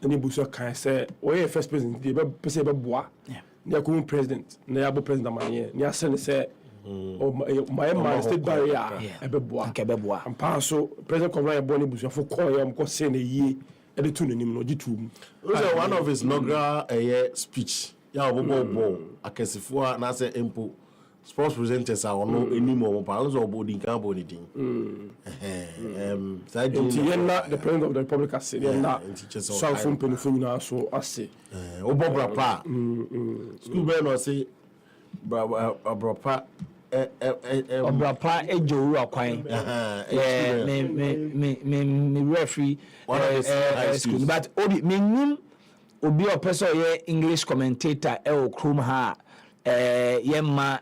any busa can say or first president the person be boa near come president na abo president man near send say my state barrier ebe boa and pass so president come right born busa for call am ko say na yie e de tu nanim no gitum one of his inaugural speech ya obobo akesifo na say empo sports presenters are no anymore pa so body kan body din the president of the republic has said na so from penifo nyina so ase obobra pa school boy no say brapa Obrapa ejoru akwan me referee school but obi menim obi opese ye English commentator Chrome ha yemma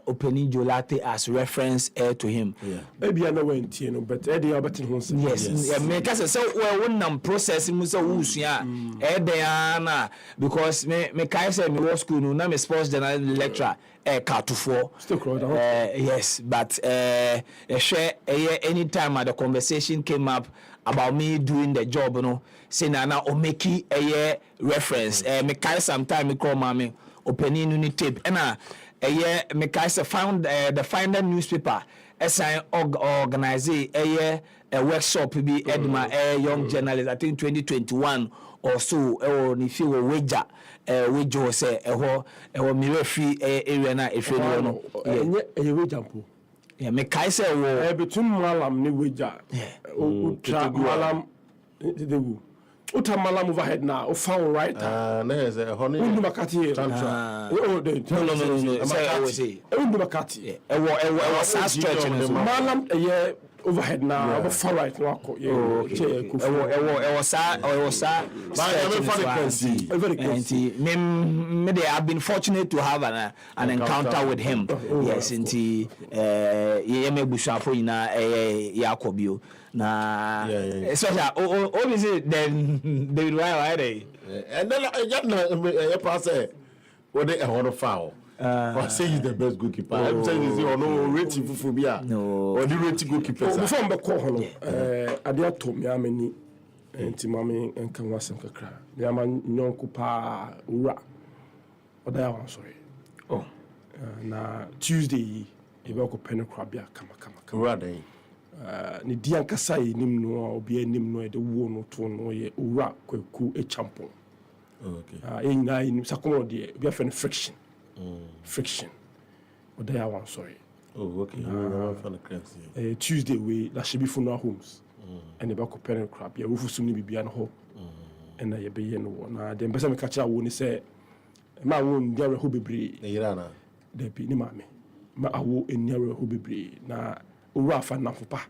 opening jolate as reference to him maybe I know when no but they are better yes me kase say we won process mu say wusua na because me kai say me work school no na me sports journal lecturer Katufo. Still crowd yes, but share anytime the conversation came up about me doing the job, you know, saying na omeki reference. Me kai sometime me call mommy opening unit tape. And me kai found the Finder newspaper. SI organize a workshop be Edma young journalist. I think 2021 or so. Or if you were wager. We just say me referee area na efe no wejampo me kai say wo between malam ni weja utra malam dewu utra malam overhead na o found right na is honey undu makati no say I say undu makati e sa stretch malam overhead now about far right no akọ me I've been fortunate to have an encounter with him yes nti me bushafo ina yakobio na especially obviously then David why dey and then you pass what they a foul. I say he's the best goalkeeper. I'm saying is no rating for Fubia. No. Or the rating goalkeeper. Before me call hono. Adia to me ameni enti mami enka wasem kakra. Me ama nyonko pa ura. Oda ya wan sorry. Oh. Na Tuesday e be ko pen krabia kama. Ura dey. Ni di ankasa yi nim no obi anim no e de wo no to no ye ura kwaku e champion. Okay. Ina nim sakomo de be friend friction. Friction. But they are one sorry. Oh, okay. Tuesday we that should be funeral homes. And the back of parent crab. Yeah, we soon be beyond hope. And I be no one. Then person catch out when he say, "My own dear who be brave." Irana. They be ni mame. Ma awo enya who be brave. Na ura fa na fopa.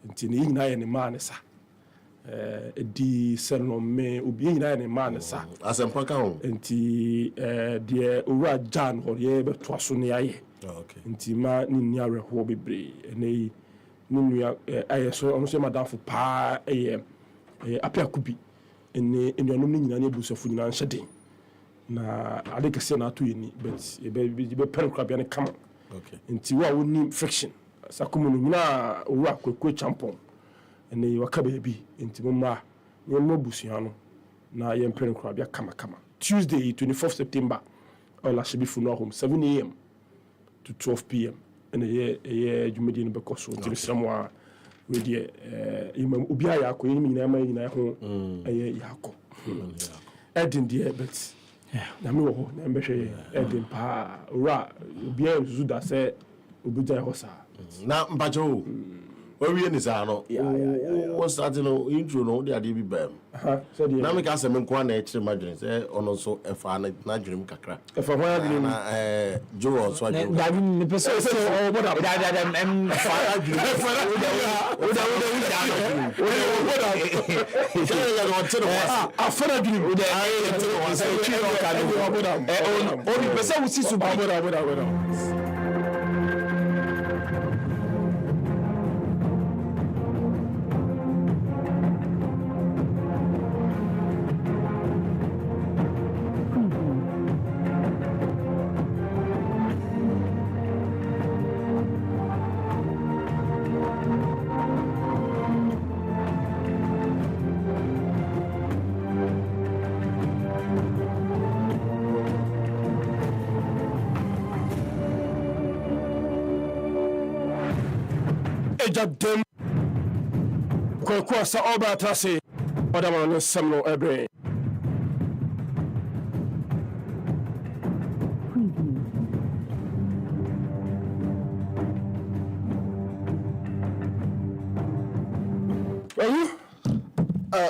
Nti ni ina ye ni man sa. Di selno me obi ina ni man sa asempa ka ho nti de owura Jan ho ye beto so ne aye okay nti ma ni ni areho bebre nei ni nua aye so ono se madam fo pa apia kubi ene enuanom ni nyina ne busofo nyina nhyeden na ade kese na ato yini but be pen krabia ne kama okay nti wa woni friction sakomo no nyina owura kwekwe champion ene waka baby enti mama ne mobusua no na ye mpere krabia kama Tuesday 24th September all should be funeral home 7 a.m. to 12 p.m. and ye jumedi no bekoso nti semwa we die imam obi aya akọ yini nyina ma nyina ho yakọ edin die bet na me wo na mbehwe edin pa ora obi aya zuzu da se obi jai ho sa na mpacho we ni sa no o start no intro no dey ade bi bam na me ka se me kwa na e kire madwene se ono so e fa na dwene kakra e fa ho adwene na juro so adwene da bi me pese o boda em fa adwene Jadem Kwasa Oba Tase, Odamon Samuel Ebre. Are you? Well,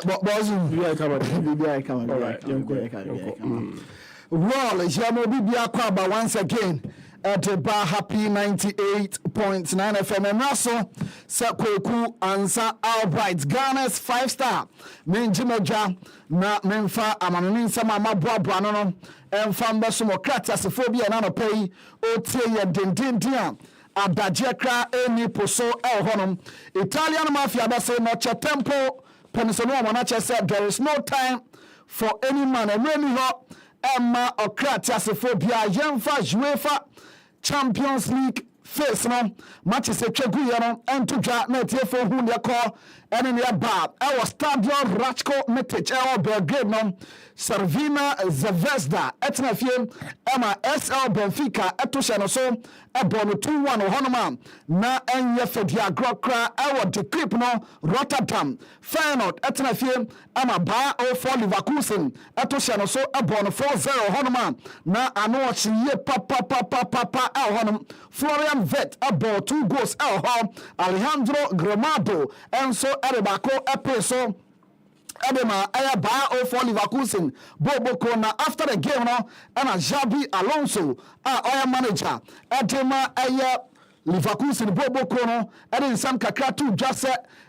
Bibia Kwaba once again at the bar happy 98.9 FM and Russell Sakweku answer outright Ghana's 5-star Menjimeja na Memfa Amanin Sama Mabwa no and Famba Sumokrata Sophobia Nano Pay Ote Dindindia Adajekra Eni Poso El Honum Italian Mafia Basse Noche Tempo Peninsula Monache said there is no time for any man and really hot Emma Okratia Sophobia Yemfa UEFA Champions League face no matches a Cheguya and to Jack Netfo who they call and in their bar. Our stadium Ratko Metic, our Belgrade no Servina Zvezda, Etnafie, Emma SL Benfica, Etushano so a bono 2-1 Honoma, na and Yefedia Grokra, our decrypt no Rotterdam, Feyenoord, Etnafie, Emma Ba or for Leverkusen, Etushano so a bono 4-0 Honoma, na Anochi ye papa El Honum, Florian Vet, a ball 2 goals El Hom, Alejandro Gramado, and so Erebako Epeso. Edema Ayaba for Leverkusen Boboko na after the game no and Jabi Alonso our manager Edema Aya Leverkusen Boboko no and some kakra to just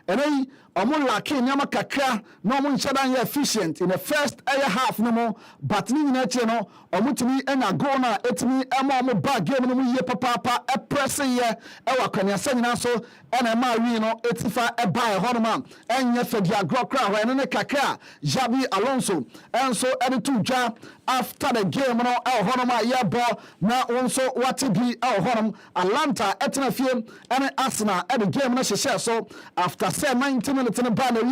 and then Omo laki nyama kakra no omo nchadan efficient in the first half no more but ni nyina no omo timi ena go na etimi ema omo bag game no mu ye papa e press ye e wakanya sanyina so ena ma wi no etifa e buy honoma enye fedi agrokra ho ene ne kakra Jabi Alonso enso ede to dwa after the game no e honoma ye ball na onso watibi e honum Atlanta etena fie ene Arsenal e the game no hye so after say 90 minutes in the banner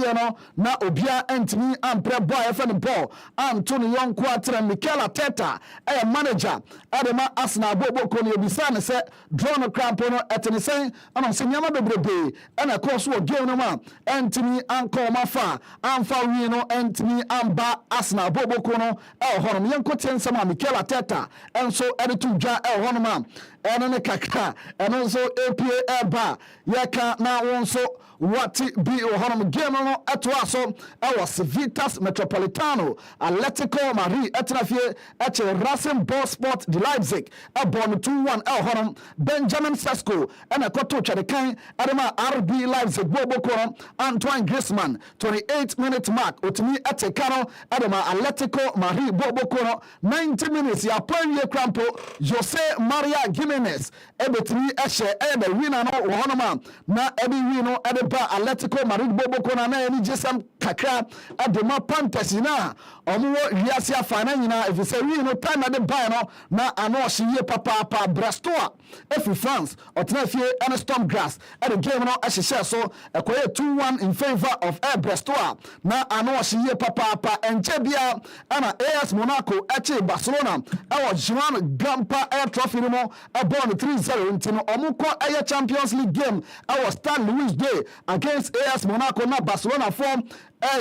na obia entimi ampre boy FN ball Anthony Yonko atra Mikel Arteta manager adema Arsenal boboko no ebisa ne se draw no crampo no etene sen ana se nyama bebrebe na course wo game no ma entimi anko mafa amfa wi no entimi amba Arsenal boboko no honom yenko tiensama Mikel Arteta enso editu dwa honom ma ene ne kakra ene so APA eba yeka na wonso what be honum game no atoaso was Vitas Metropolitano Atletico Madrid etnafie eche Racing Ball Sport de Leipzig abon 2-1 honum Benjamin Sesko ena koto twedekan adema RB Leipzig boboko Antoine Griezmann 28-minute mark otimi ete kano adema Atletico Madrid boboko 90 minutes ya premier crampo Jose Maria Gimenez ebetimi eche the winner no honum na ebi wino ba Atletico Madrid boboko na eni jesam kakra adema Panthers na omo riasia fana nyina efise wi no time na de buy no na ano hye papa Brastoa efi France otenafie and Storm Grass at the game no ahye so ekoye 2-1 in favor of Brastoa na ano hye papa enchebia ana AS Monaco eche Barcelona awo Joan Gamper Air Trophy no abon 3-0 ntino omo ko aye Champions League game awo Stan Louis Day against AS Monaco na Barcelona form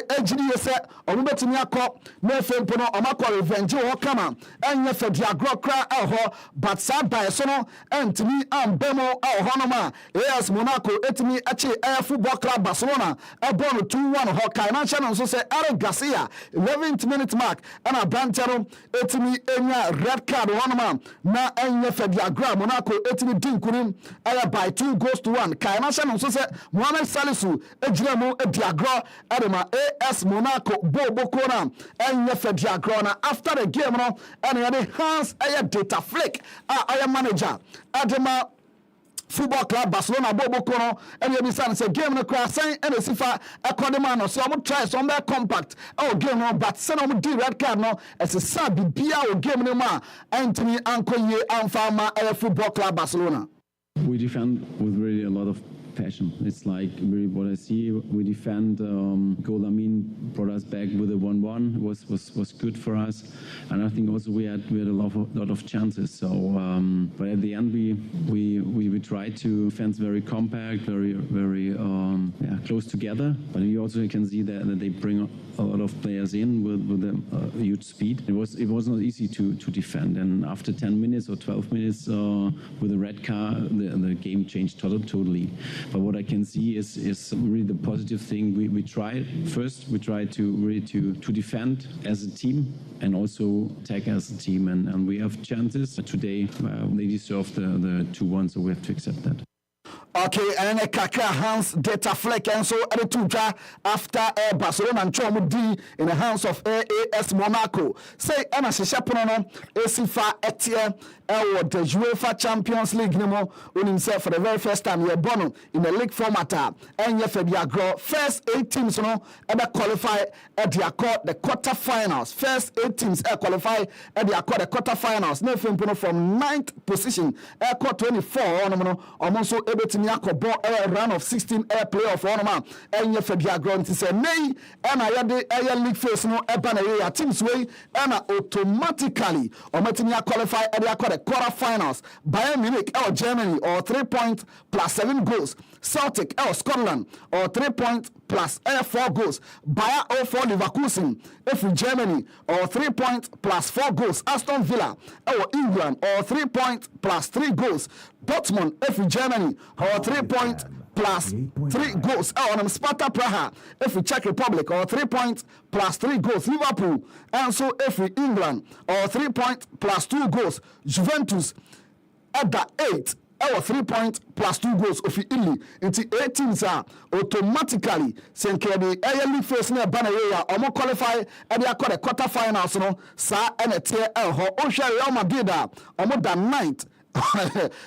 ejiri se omubetimi akọ na efempo no omakọ revenge ho kama enye fedi agrokra ho but sad by so no entimi ambemo ho no ma AS Monaco etimi achi football club Barcelona ebon 2-1 ho kai na channel so se Eric Garcia 11th minute mark and Brantero etimi enya red card ho no ma na enye fedi agra Monaco etimi dinkurim by 2-1 kai na channel so se Mohamed Salisu ejira mu ediagro adema AS Monaco boboko na enye fedia grona after the game no and the hands data flick manager adema football club Barcelona boboko no and you be say game no crash sign and sifa according no so am try so am compact game no but say no di red card no as a sad bia o game no ma Anthony Ankoye Anfama football club Barcelona. We defend with really a lot of passion. It's like really what I see. We defend. Goal brought us back with a 1-1. Was good for us, and I think also we had a lot of chances. So, but at the end we tried to defend very compact, very close together. But you also can see that they bring a lot of players in with a huge speed. It was not easy to defend, and after 10 minutes or 12 minutes with a red card, the game changed totally. But what I can see is really the positive thing. We tried to defend as a team and also attack as a team, and we have chances. Today they deserve the 2-1, so we have to accept that. Okay, and Kaka Hans data fleck and so at the after Barcelona and Chomudi in the hands of AS Monaco. Say Emma Shishapono, Esifa Etia, the UEFA Champions League Nemo on himself for the very first time. You're born in the league format, and you grow. First 8 teams ever qualify at the quarterfinals. First 8 teams qualify at the quarterfinals. No from 9th position, 24 almost able to a run of 16 playoff ornament and you for the ground to say nay and I had the league face no area teams way and automatically or Martinia qualify at the quarterfinals. Bayern Munich or Germany or 3 points plus 7 goals. Celtic or Scotland or 3 points plus 4 goals. Bayer or 4 Leverkusen if Germany or 3 points plus 4 goals. Aston Villa or England or 3 points plus 3 goals. Dortmund if Germany or 3 points plus 3 goals. On Sparta Praha if Czech Republic or 3 points plus 3 goals. Liverpool and so if England or 3 points plus 2 goals. Juventus at the 8 or 3 points plus 2 goals of Italy. Into 8 teams are automatically saying the league first near Banaya or more qualify at the quarterfinals. No, Sa and a tier Real Madrid or more than 9th.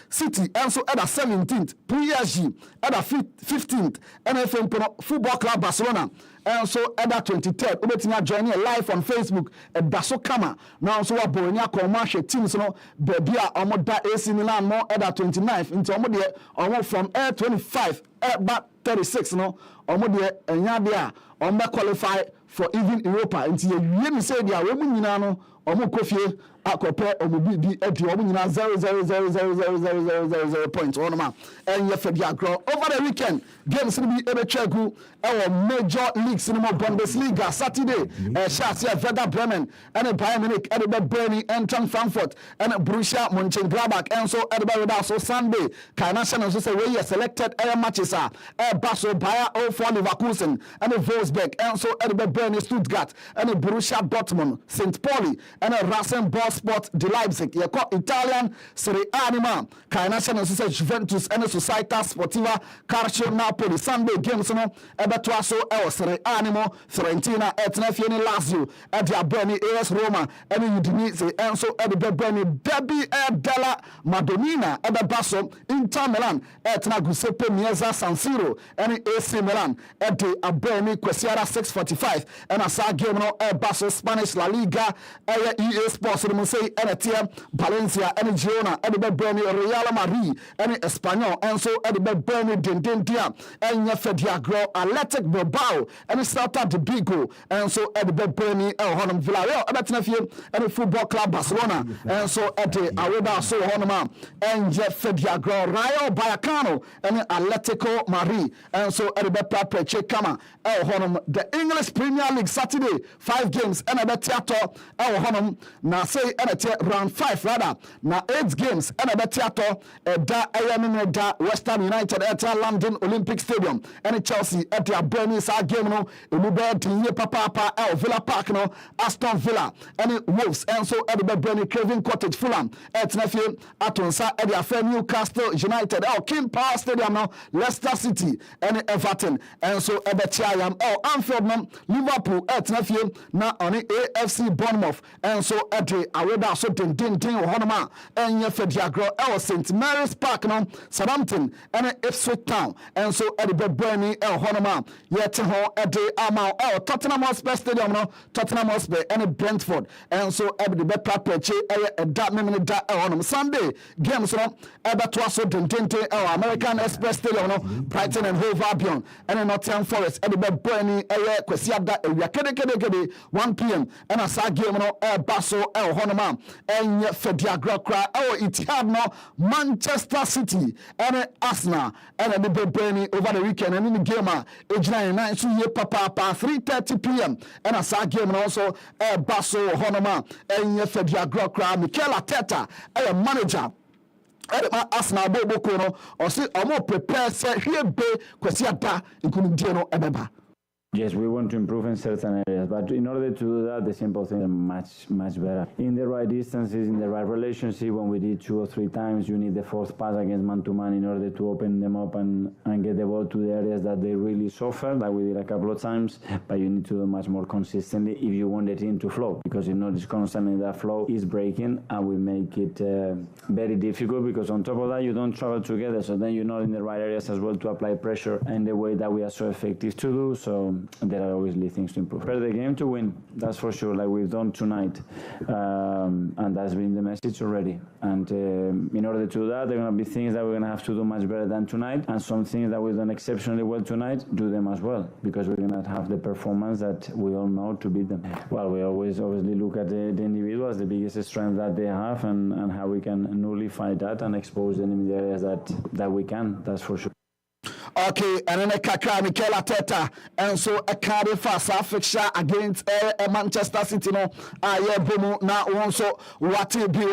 City also at the 17th, PSG at the 15th, NFL Football Club Barcelona, and so at the 23rd. Ubetina joining live on Facebook at Daso Kama. Now, so what Bologna commercial teams, no, Bebia, Omoda AC Milan, more at the 29th, into Omodia, or from air 25, at 36, no, Omodia, and Yadia, or qualify for even Europa. Until you say they are women, you know, or more coffee. Akope omubi edi omu nyina 0.00000 points on and for the grow over the weekend games will be able to our major leagues in the Bundesliga Saturday Schalke Werder Bremen and Bayern Munich at the Berlin and Frankfurt and Borussia Mönchengladbach and so at the so Sunday Kainashan also say we selected matches are Basel Bayer 04 Leverkusen and Wolfsburg and so at the Berlin Stuttgart and Borussia Dortmund St. Pauli and Rasenball Sport de Leipzig. You call Italian Serie A Anima. Kainashan also say Juventus and Società Sportiva Calcio Napoli. Sunday games no ebeto so Serie A Animo Fiorentina Etnefieni Lazio at the Berni AS Roma and Udinese and so at the Berni Derby della Madonnina at the Basso Inter Milan etna Giuseppe Meazza San Siro and AC Milan at the Berni Quesiara 6:45 and a sa game no Basso Spanish La Liga EA Sports say and Valencia and Girona and the Berni Real Madrid and Espanyol and so at the Berni Dindia and Yefedia Grow Athletic Bilbao and Celta de Vigo and so at the Berni Honam Villarreal and the Football Club Barcelona and so at the Aruba so Honama and Yefedia Grow Rayo Vallecano and Atletico Madrid and so at the Peche Kama Honam the English Premier League Saturday 5 games and at the theater Honam na say and round 5 rather now 8 games and a theater da Western United at London Olympic Stadium and Chelsea at the Bernie Sa game no Emu Papa Villa Park no Aston Villa and Wolves and so at the Bernie Craven Cottage Fulham at Nephew Atonsa at the Newcastle United King Power Stadium no Leicester City and Everton and so at the Chiam Anfield no Liverpool at Nephew now on the AFC Bournemouth and so at the Aweda so din Honoma and Yefediagro St. Mary's Park no Southampton and Ipswich Town and so at the Bernie Honoma yet at de ama Tottenham Hotspur Stadium no Tottenham Hotspur and Brentford and so the bet preche that minute that on Sunday games no to also dentente American Express Stadium no Brighton and Hove Albion and Nottingham Forest and the bet Burnley kwesi da ewia kede 1 p.m. and asa game no Baso honoma and Fediagra Kra Etihad no Manchester City and Arsenal and the bet Burnley over the weekend and in the game ejina so ye papa 3:30 p.m. and asa game no also Baso honoma and Fediagra Kra Mikel Arteta manager Arsenal Boko no or say omo prepare say here be kwesi ada nkunimdie no ebeba. Yes, we want to improve in certain areas, but in order to do that, the simple thing is much better. In the right distances, in the right relationship, when we did 2 or 3 times, you need the fourth pass against man-to-man in order to open them up and get the ball to the areas that they really suffer, like we did a couple of times, but you need to do much more consistently if you want the team to flow, because if not, it's constantly that flow is breaking and will make it very difficult, because on top of that, you don't travel together, so then you're not in the right areas as well to apply pressure in the way that we are so effective to do, so there are obviously things to improve. Prepare the game to win, that's for sure, like we've done tonight. And that's been the message already. And in order to do that, there are going to be things that we're going to have to do much better than tonight, and some things that we've done exceptionally well tonight, do them as well, because we're going to have the performance that we all know to beat them. Well, we always obviously look at the individuals, the biggest strength that they have, and how we can nullify that and expose them in the areas that we can, that's for sure. Okay, and then Kaka Mikel Arteta, and so a Cardiff fixture against Manchester City. No, bomu na also what be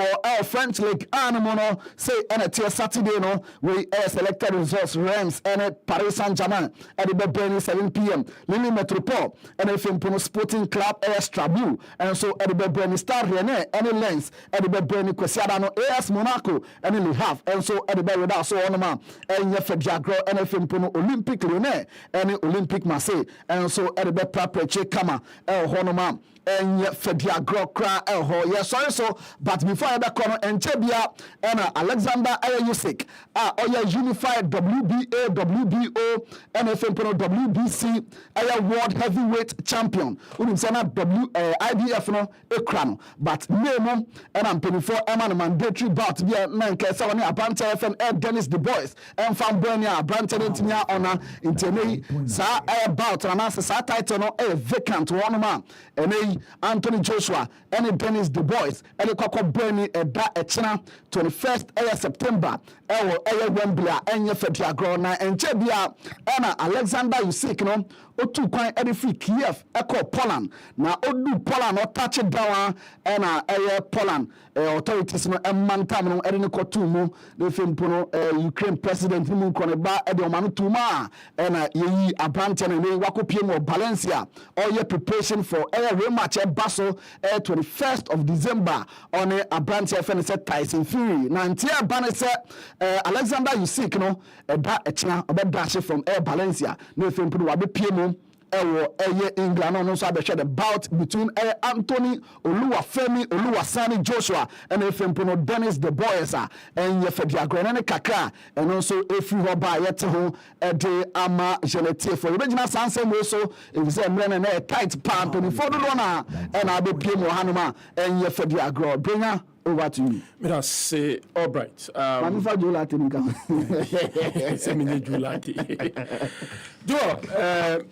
French League Animono say and a Saturday. No, we selected results Reims and Paris Saint-Germain at the Burnley 7 p.m. Lille Metropole and Fimpono Sporting Club Strasbourg, and so at the Burnley Star Rennais and Lens at the Burnley Quesiadano AS Monaco and Le Havre, and so at the Burnley so on man and Fediagro and Fimpono Olympic Lyonnais and Olympic Marseille, and so at the Preche Kama Honoma and Fediagro Kra yes, so but before I come and Chebia and Alexander Ayusik unified WBA, WBO, NFM WBC World Heavyweight Champion. IBF no ekrano, but name and I'm paying for a mandatory bout via Nanka Sawane Abanta FM Dennis Du Bois and Fan Buenia Branton Intimia honor intene sa bout and answer sa title no vacant one man and Anthony Joshua and Dennis Du Bois and Koko Bernie da China 21st September Wembley and Fediagro na and Chebia and Alexander Usyk no otu kwan free Kiev Poland na odu Poland or touch it down and Poland authorities no mantam no ene kotu mu the Fimpono Ukraine president mu koneba e de omanu tuma and yeyi abranche na we wakopie mo Valencia all your preparation for a rematch Basel 21st of December on a branch FNS Tyson Fury na ntia banese Alexander Usyk no da echina obedash from Valencia no Fimpono wa be pie mu England no so abehwe the bout between Anthony Oluwafemi Oluwasani Joshua and Fimpono Dennis Du Bois and Fediagro na kakra and also every hoba yet ho de ama genete for original sansem we so if say men na tight pant ni for do na and I be pie mo hanoma and Fediagro bringer over to you. Me say all right. Manifa Julati nika. Say me Julati.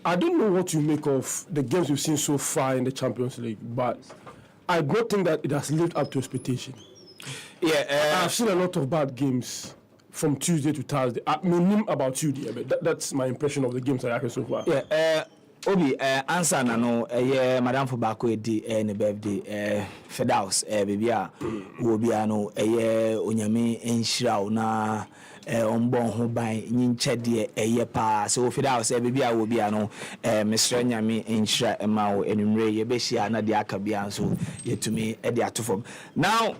I don't know what you make of the games we've seen so far in the Champions League, but I don't think that it has lived up to expectation. Yeah, I've seen a lot of bad games from Tuesday to Thursday. I mean about Tuesday, but that's my impression of the games I had so far. Yeah, Obi, answer na no, Madam Fobako edi ne birthday, Fedaus, baby Obi ano, onyame enshira na ombon ho ban nyinche de pa so Fedaus baby Obi ano, Mr. Nyame enshira ema wo enumre ye behia na de aka bia so yetumi de atofom. Now,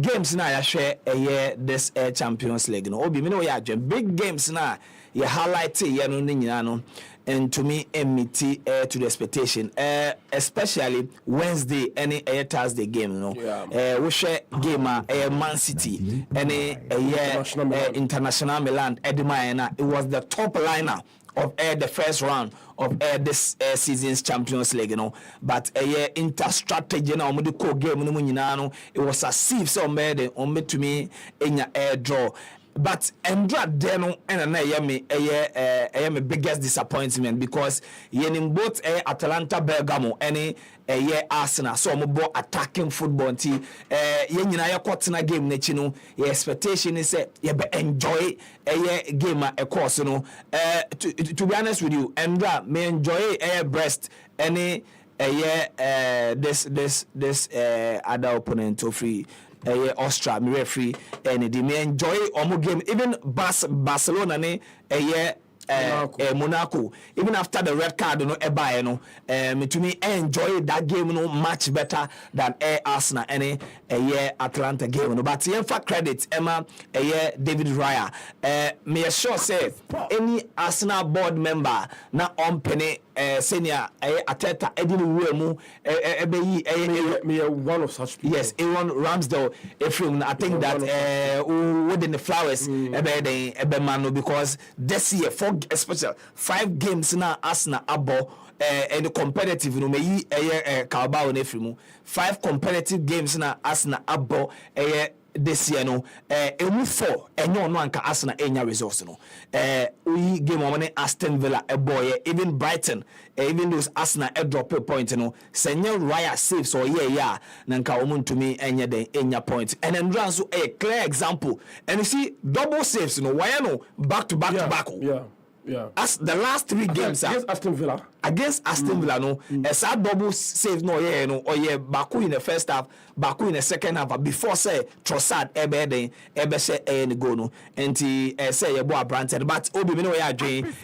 games na ya hwe this Champions League no, Obi me no ya big games na ya highlight ye no nyina no. And to me, MET to the expectation, especially Wednesday, any Thursday game, you know. We share game, Man City, any international Milan, Edema, it was the top liner of the first round of this season's Champions League, you know. But inter strategy na omo de ko game no nyina no, it was as if so made to me enya air draw. But Endra Deno and my biggest disappointment because in both Atalanta Bergamo and Arsenal so I'm attacking football team yenina yakotena game nechino your expectation is you enjoy a game a course no to be honest with you Endra may enjoy a breast any this other opponent to free Austria, me referee, and they may enjoy omo game. Even Barcelona, Monaco. Even after the red card, me to me enjoy that game much better than Arsenal and Atlanta game. But for credit, Emma, David Raya. Me sure say any Arsenal board member na on penny. Senior Ateta Edin Ruemu me one of such people. Yes, Aaron Ramsdale Ephraim. I think that within the flowers Ebemano because this year for especially 5 games now Arsenal abo and competitive no me Carabao and Ephraim 5 competitive games now Arsenal abo this year no emu 4 enyo no anka Arsenal enya results no we game on Aston Villa boy even Brighton even those Arsenal drop a point no senye Raya saves or yeah nanka omun to me enya den enya point and then run so a clear example and you see double saves no why no back to back to back yeah as the last 3 games against Aston Villa no a sad double save no Baku in the first half Baku in the second half before say Trossard ebe say any go no and say your boy Branton but obi me no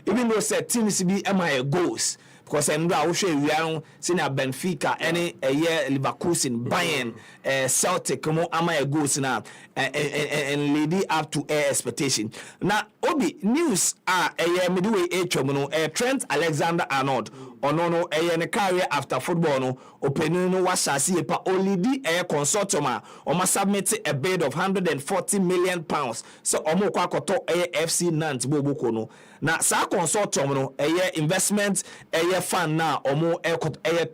even though say teams be MI goals because Endra wo hwe wian senior Benfica any Leverkusen Bayern Celtic mo ama goals na and leading up to expectation na obi news midway no Trent Alexander-Arnold no ne career after football no opening no wasase pa olidi consortium o ma submit a bid of 140 million pounds so omo kwa koto FC Nantes boboko no na sa consortium no investment fan na omo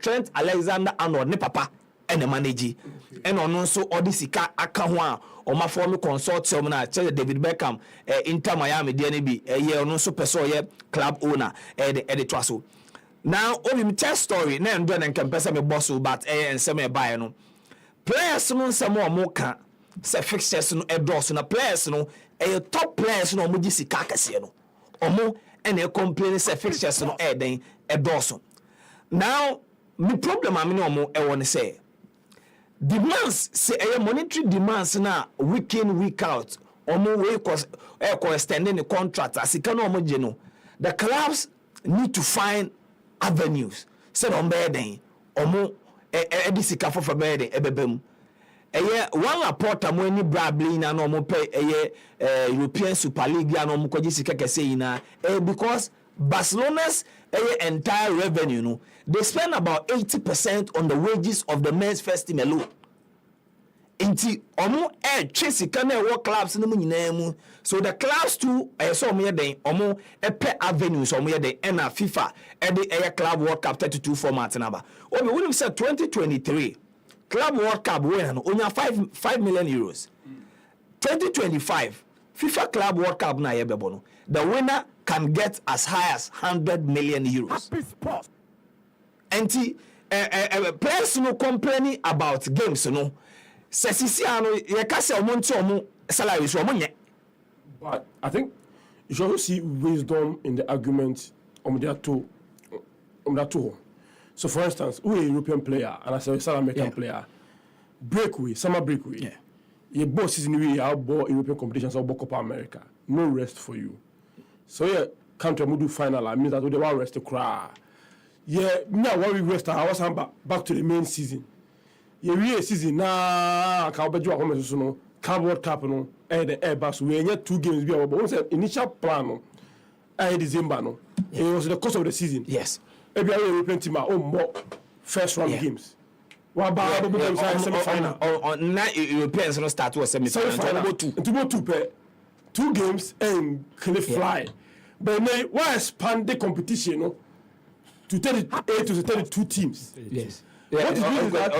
Trent Alexander-Arnold ne papa ene manage ene ono so odisika aka ho a oma form consortium na David Beckham Inter Miami de bi ono so person club owner the twaso now obi me tell story na ndo na nkempesa me boss but ensem e buy no players no nsem omo ka se fixtures no endorse na players no top players no omo gisika akase no omo ene complain se fixtures no den endorse now the problem I mean omo e won say demands say monetary demands na week in week out omo we extending the contract as e can omo je no the clubs need to find avenues said on beden omo edisika for beden ebebem one report am any brabli na no omo pay European Super League na omo kwaji sika kese ina because Barcelona's entire revenue no they spend about 80% on the wages of the men's first team alone. Inti omo chase kana work clubs no nyina mu so the clubs too so omo den omo pe avenues omo den na FIFA the club world cup 32 format number obi we say 2023 club world cup win no onya 5 million euros 2025 FIFA club world cup na yebebo no the winner can get as high as 100 million euros. Anti players no complaining about games no sesisiano ye ka se omonti omo salary so omonye. But I think you should also see wisdom in the argument on that too. So for instance, we a European player and I say a South American player summer breakaway. You both season we outboard European competitions or Copa America. No rest for you. So country do final I mean that they want rest to cry. Now when we rest I was back to the main season. We season na ka obeju akome so no Club World Cup no the Airbus we had 2 games be about one initial plan no December no it was the course of the season. Yes. Every European team are more first round games. What about semi-final? On Europeans no start was semi-final. 2 games and can fly. But why expand the competition, no, to 38 to 32 teams? Yes. What it means is that,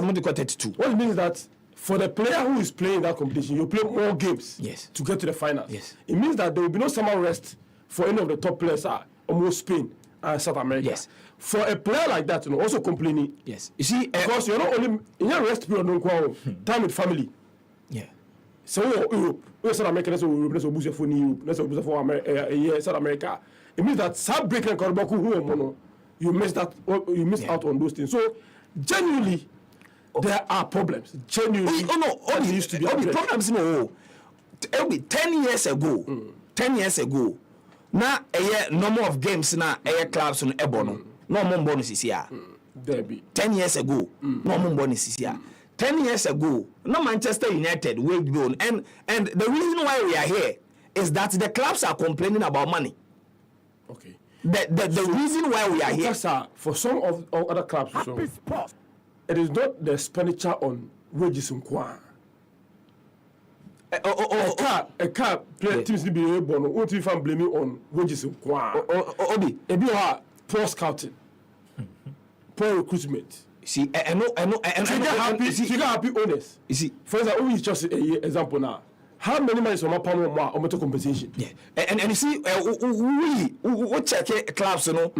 what it means is that for the player who is playing that competition, you play more games to get to the finals. Yes. It means that there will be no summer rest for any of the top players, almost Spain and South America. Yes. For a player like that, also complaining. Yes. You see, because you're not only in your rest period, time with family. Yeah. So Europe, South America, let's Obuase for Europe, let's Obuase for South America. It means that some breaking you miss out on those things. So genuinely, there are problems. Genuinely, all used to be problems. No, 10 years ago. 10 years ago, now a number of games now a clubs on Ebono. No more bonuses here. 10 years ago, no more bonuses here. 10 years ago, no Manchester United will be on. And the reason why we are here is that the clubs are complaining about money. Okay. The reason why we are here. For some of other clubs, it is not the expenditure on wages in Kwan. A car teams to be able to what if I'm blaming on wages in Kwan? Obi, poor scouting, poor recruitment. See, I know, happy owners. You see, for example, we just a example now. How many money is on my pound or motor compensation? Yeah, and you see, we check clubs, you know,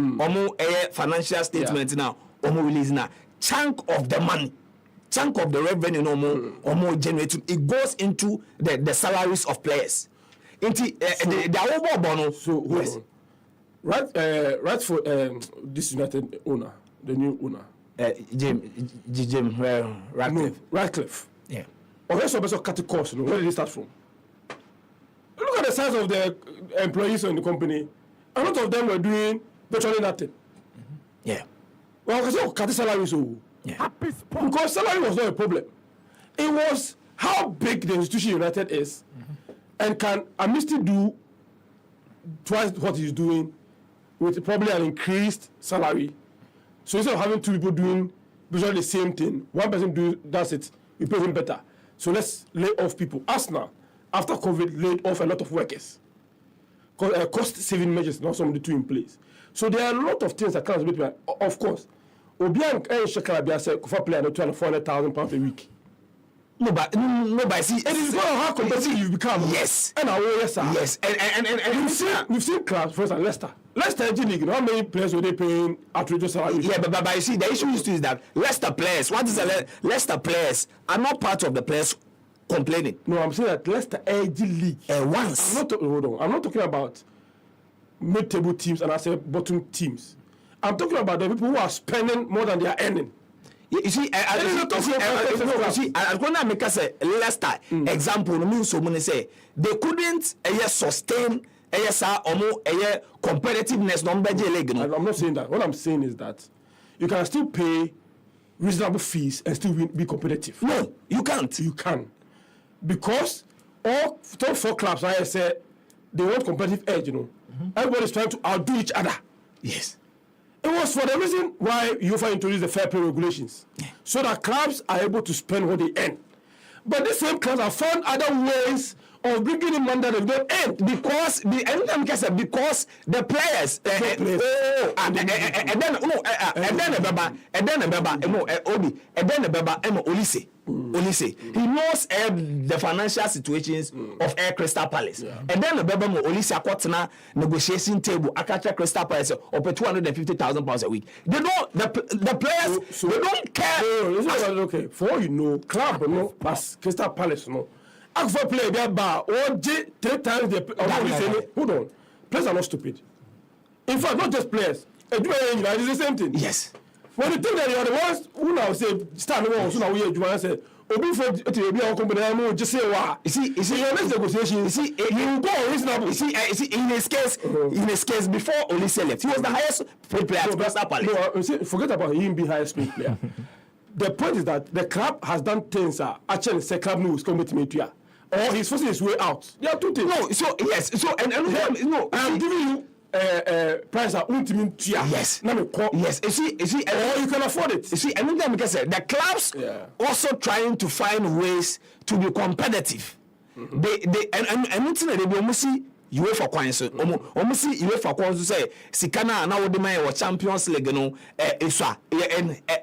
financial statement now, release now. Chunk of the money, chunk of the revenue, or more generated, it goes into the salaries of players. Into the overall bonus. So yes. Right for this United owner, the new owner. Jim Ratcliffe. Ratcliffe. Yeah. Or here's some cut the cost. Where did it start from? Look at the size of the employees in the company. A lot of them were doing virtually nothing. Yeah. Well, because cut the salary so. Yeah. Because salary was not a problem. It was how big the institution United is, and can Amnesty do twice what he's doing with probably an increased salary. So instead of having two people doing virtually the same thing, one person does it, we pay him better. So let's lay off people. Arsenal, after COVID, laid off a lot of workers. Cost-saving measures now some of the two in place. So there are a lot of things that can be, of course. Obiang and Shekara said, for player no £400,000 a week. No, but see, it is going to how competitive you've become. Yes. And yes, sir. Yes. And we've seen clubs, for example, Leicester. Leicester League, how many players were they paying outrageous salaries? Yeah, but you see, the issue is that Leicester players, Leicester players are not part of the players complaining. No, I'm saying that Leicester League. Once. Hold on. I'm not talking about mid-table teams and I say bottom teams. I'm talking about the people who are spending more than they are earning. You see, I'm going to make us a Leicester example. So many say they couldn't sustain competitiveness. I'm not saying that. What I'm saying is that you can still pay reasonable fees and still be competitive. No, you can't. You can, because all top four clubs, like I said, they want competitive edge. You know, everybody's trying to outdo each other. Yes. It was for the reason why UEFA introduced the fair play regulations, so that clubs are able to spend what they earn. But these same clubs have found other ways of bringing in money that they don't earn because the players. Olise. He knows the financial situations of Crystal Palace. And then the Olise akotena negotiation table akacha Crystal Palace up £250,000 a week. They don't the players so they don't care. Okay, for all you know, club no pass Crystal Palace no. Akufo play their bar or 3 times the hold on. Players are not stupid. In fact, not just players. It's the same thing. Yes. When you think that you are the ones who now say start the ones who now hear Juwan say obi for to be our company I'm just say why. You see your next negotiation you go reasonable. You see in his case before Olise left he was the highest paid player at Crystal Palace. No, forget about him being highest paid player. The point is that the club has done things actually the club knows commitment to or he's forcing his way out. There are two things. No, so yes, so and no, I'm giving you price yes. Yes. You see, or you can afford it. You see, and then because the clubs also trying to find ways to be competitive. They and they be almost UEFA kwan so omo si UEFA kwan so say sika na wo de man Champions League no esua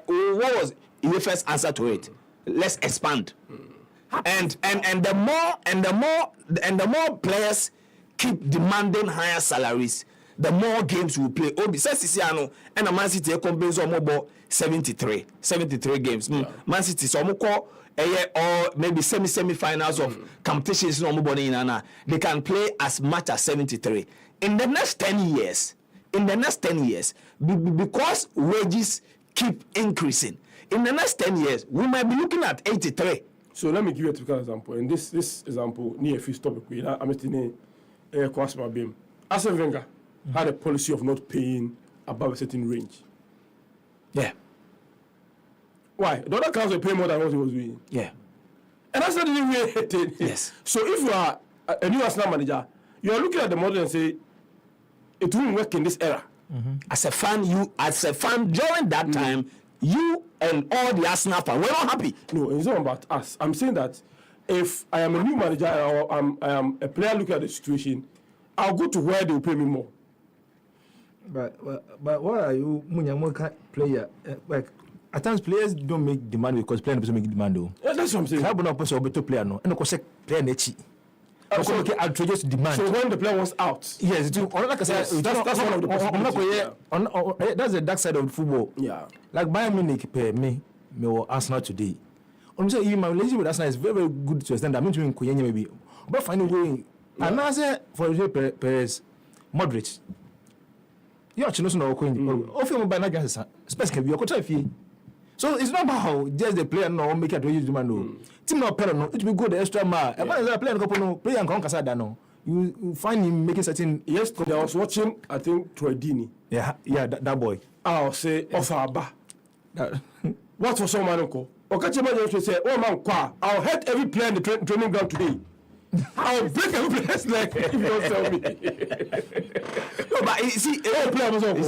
what was UEFA's answer to it? Let's expand. And the more players keep demanding higher salaries, the more games we play. Obi says Sisiano and Man City complains on mobile 73 games. Man City so call or maybe semi-finals of competitions no mobile in they can play as much as 73. In the next 10 years, because wages keep increasing, in the next 10 years, we might be looking at 83. So let me give you a typical example. And this example, near a few topic, I'm in Kwasma Bim. Arsene Wenger had a policy of not paying above a certain range. Yeah. Why? The other council pay more than what he was doing. Yeah. And that's not the way it. Yes. So if you are a new Arsenal manager, you are looking at the model and say, it won't work in this era. As a fan, during that time, you and all the Arsenal fans were not happy. No, it's not about us. I'm saying that if I am a new manager or I am a player looking at the situation, I'll go to where they will pay me more. But why are you Munyamoka player? Like at times players don't make demand because players don't make demand though. Yeah, that's what I'm saying. How about person better player no? And of course player nechi. So, outrageous demand. So when the player was out, yes, that's one of the possibilities. That's the dark side of football. Yeah. Like Bayern Munich pay me Arsenal today. I'm saying my relationship with Arsenal is very, very good to extend. I mean to Nkuyenye maybe, but finding way. And I say for example, Perez, Modric. You actually know Nkuyenye. Of you by not space can be your contract fee. So it's not about how just the player no make it to use demand no. Team no player no, it will go the extra mile. And when the player no player and Kasada no, you find him making certain. Yes, I was watching. I think Troy Deeney. Yeah, that boy. I'll say offer Abba. What was someone uncle? Okachema just say, "Oh man, I'll hurt every player in the training ground today. I'll break every player's leg if you don't tell me." No, but you see, all players and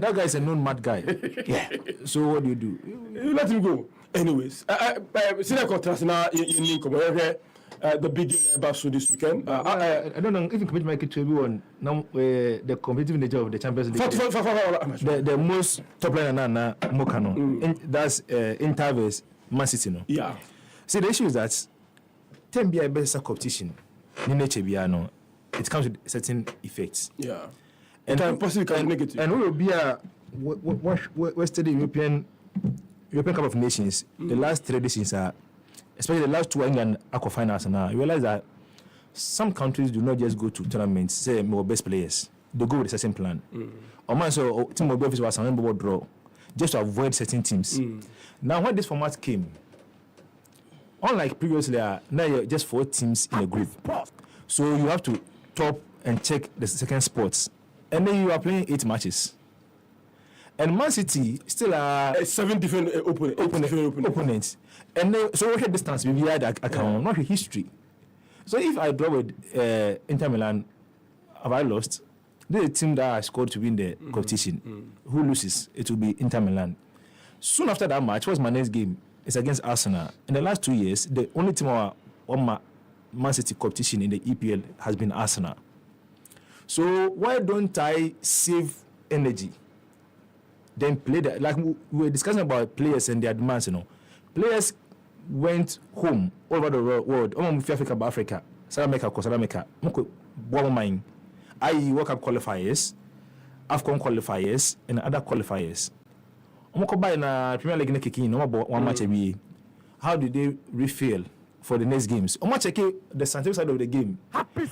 that guy is a known mad guy. yeah. So what do? You let him go. Anyways, senior contrast now in the big game about this weekend. I don't know if you can make it to everyone. Now the competitive nature of the Champions League. The most top line na Mokano. That's Inter vs Man City. No. Yeah. See, the issue is that 10 BI best competition. It comes with certain effects. Yeah. And possibly can be negative. And we will be a Western European Cup of Nations. The last 3 editions are, especially the last 2 England Aqua finals now. You realize that some countries do not just go to tournaments, say more best players. They go with a certain plan. Or so team of was a draw just to avoid certain teams. Now when this format came, unlike previously, now you're just 4 teams in a group. So you have to top and check the second spots. And then you are playing 8 matches. And Man City still are 7 different opponents. And then, so what distance we had account, not history. So if I draw with Inter Milan, have I lost? This is a team that I scored to win the competition. Who loses? It will be Inter Milan. Soon after that match, was my next game? It's against Arsenal. In the last 2 years, the only team on Man City competition in the EPL has been Arsenal. So why don't I save energy? Then play that, like we were discussing about players and their demands, Players went home all over the world. Africa, South America, i.e. World Cup qualifiers, AFCON qualifiers, and other qualifiers. Premier League one match a week. How do they refill for the next games? The scientific side of the game.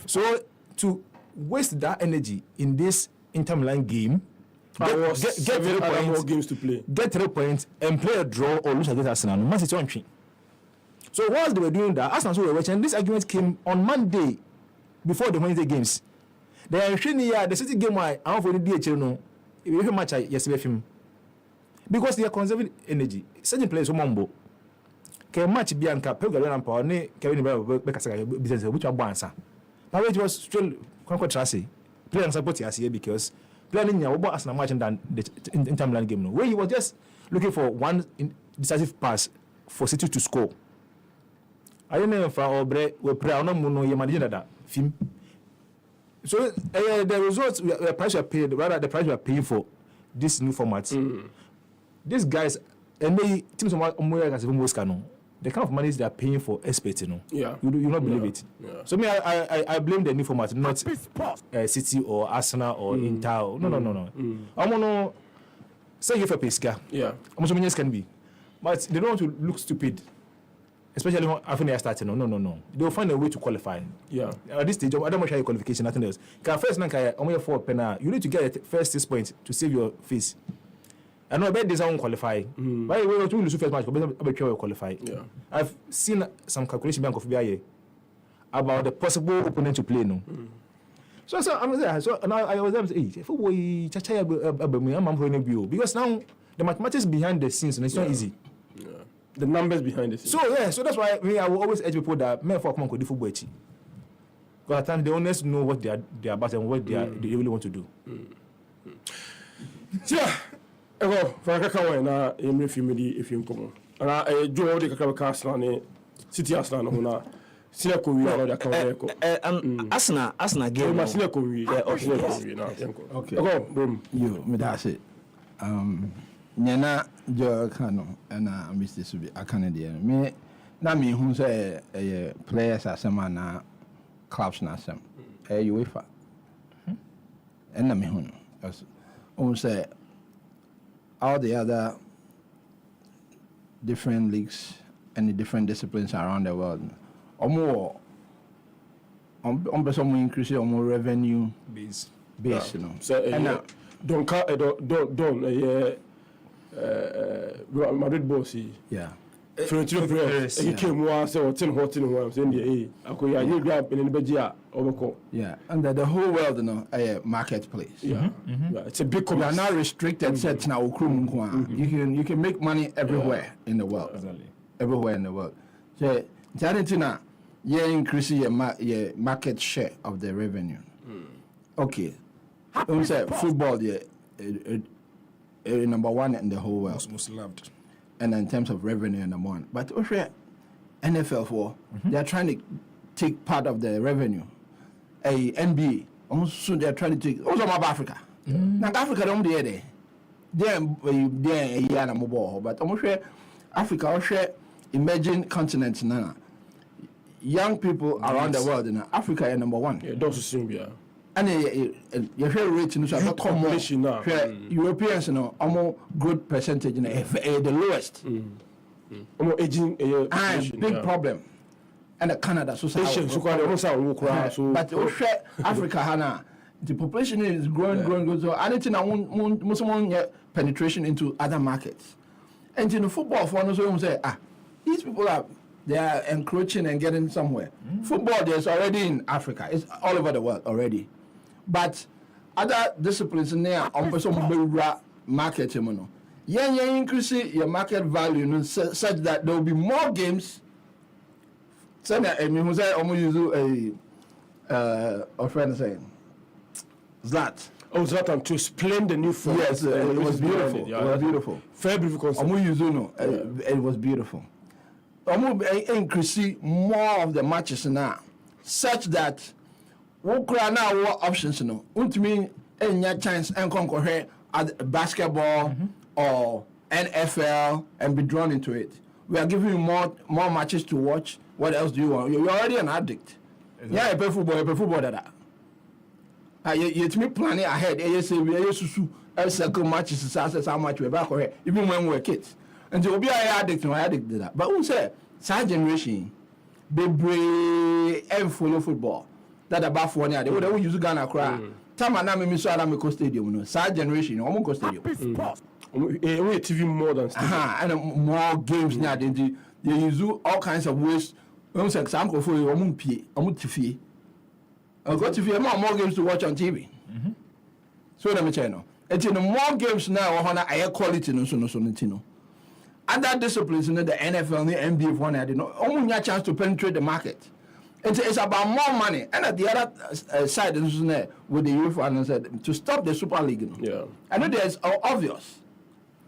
So to waste that energy in this Inter Milan game, get 3 points, games to play. Get 3 points and play a draw or lose against Arsenal. Man City on. So whilst they were doing that, Arsenal were watching. This argument came on Monday before the Wednesday games. The City game why I want for the DHL no. If you match yesterday film. Because they are conserving energy. Certain players who can match Bianca, Pegalo Power, Kevin Becasaka business, which are Bansa. Now it was still quite trusty. Play and support here because planning your Arsenal match than the Inter Milan game. No, where he was just looking for one decisive pass for City to score. I don't know if we pray on Muno Yamadina. film. So the results, the price we are paid, rather the price we are paying for this new format. These guys, and they teams the kind of money they are paying for experts, you not believe it. Yeah. So me, I blame the new format, not City or Arsenal or Inter. No. I'm gonna say you for Pesca. Yeah. I'm sure many can be, but they don't want to look stupid. Especially after they are starting. No. They'll find a way to qualify. Yeah. At this stage, I don't want to your qualification, nothing else. First, you need to get the first 6 points to save your face. I know about this, I won't qualify. By the way, we lose the first match, but I qualify. Yeah. I've seen some calculation bank of BIA about the possible opponent to play. No. So I was there. So now I was there. Because now the mathematics behind the scenes, and it's not easy. The numbers behind it. So that's why I will always urge people that men for come could do football. Because at times they honestly know what they are about and what they really want to do. Yeah. Ego for kaka na emre filmedi efim komo. Na Joe de kaka ka Arsenal ne City Arsenal no na sile ko wi na da ka ko. Arsenal game. Ma sile ko wi. Okay. Na yanko. Okay. Ego bro. You, me that's it. Nyana Joe Kano and Mr. Subi Akanadian. Me na me who say players are some na clubs na some. UEFA. And na me who say all the other different leagues and the different disciplines around the world. More some increase more revenue Base. you know. So don't Madrid boss. Yeah. Florentino Perez. He came once or 10 hot in one in the Akoya you grab in the Begia overcall. Yeah. And the whole world, you know, a marketplace. Yeah. It's a big We are commerce. not restricted sets now. You can make money everywhere in the world. Exactly. Everywhere in the world. So Argentina, you increase your market share of the revenue. Okay. Say football, number one in the whole world. Most loved. And in terms of revenue, number one. But NFL for they are trying to take part of the revenue. NBA also they are trying to take also about Africa. Now Africa don't do it. They're a mobile, but Africa also emerging continents now. Young people around the world, Africa is number one. Yeah, those assume yeah. And you hear rate in the population now. Europeans, almost good percentage, the lowest. Almost aging big problem. And Canada, so but Africa, Hana, the population is growing. So anything I want, most penetration into other markets. And in the football, for one, say, these people they are encroaching and getting somewhere. Football, there's already in Africa. It's all over the world already. But other disciplines in there, market, you increase your market value such that there will be more games. So, I mean, who's a friend saying, Zlat. Oh, Zlatan to explain the new format. Yes, it was beautiful. It was beautiful. Very beautiful concept. It was beautiful. Increase more of the matches now, such that we could now what options mean any chance and conquer at basketball or NFL and be drawn into it. We are giving you more matches to watch. What else do you want? You're already an addict. Exactly. Yeah, I play football. That. You to me planning ahead. You say we are susu. Every second match is how much we're back here. Even when we're kids. And so we are addict to that. But who say that generation they brave and follow football. That about 4 years. They would use Ghana cry. Time and now me so I go stadium. That generation, I'm go stadium. We TV more than and more games now. They use all kinds of ways. I'm saying example for you. I'm TV. I got TV. More games to watch on TV. So let me tell you. It's in more games now. Higher quality. No. Other disciplines in the NFL and the NBA one had only a chance to penetrate the market. It's about more money. And at the other side, with the UEFA and said to stop the Super League. Yeah. I know there's obvious.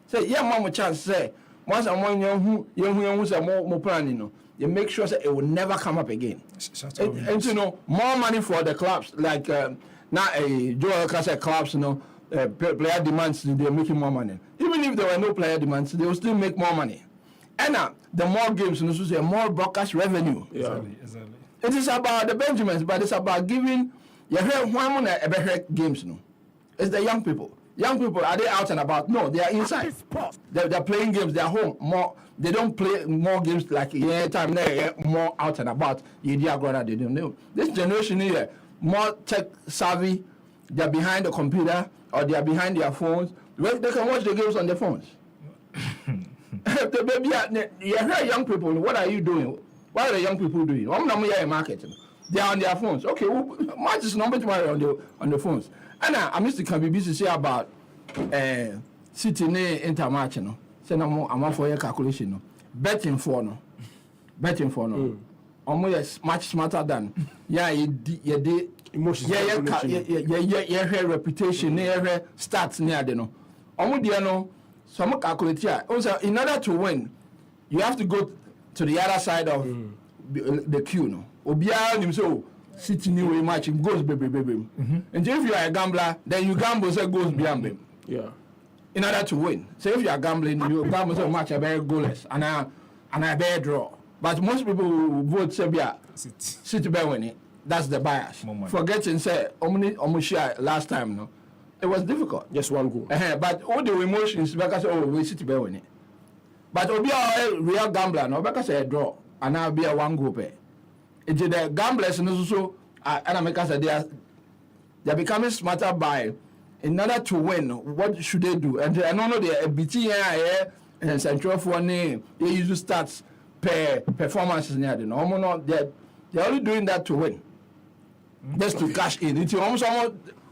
Say, yeah, mama chance say once I'm one young who say more planning. they make sure that it will never come up again. And you know, more money for the clubs, like now Joel Kasa clubs, you know, player demands, they're making more money. Even if there were no player demands, they will still make more money. And the more games, you know, so more broadcast revenue. Exactly. It is about the Benjamins, but it's about giving games. No, it's the young people. Young people, are they out and about? No, they are inside. They're playing games. They're home more. They don't play more games like time there more out and about. This generation here more tech savvy. They're behind the computer or they're behind their phones. They can watch the games on their phones. The baby, you hear young people. What are you doing? What are the young people doing? They are on their phones. Okay, much is number on the phones. And I missed the Kabibi to say about City Intermatch. No, say I'm for your calculation. No, betting for no. Almost much smarter than you emotions. Yeah, reputation, stats near the no. No, some calculate here. Also, in order to win, you have to go to the other side of the queue. No, Obuase himself. City new match goes baby. And if you are a gambler, then you gamble say goes beyond him. Yeah. In order to win. So if you are gambling, you gamble so much a very goalless and a bear draw. But most people will vote Serbia City bear winning. That's the bias. Forgetting say Omushia last time, no. It was difficult. Just one goal. But all the emotions because we City bear winning. But Obi a real gambler, no, because a draw and now be a one goal pair. It's the gamblers and also they're becoming smarter by in order to win. What should they do? And I don't know the BTI and Central for name. They use stats per performances near the normal. They're only doing that to win, just to cash in. It's almost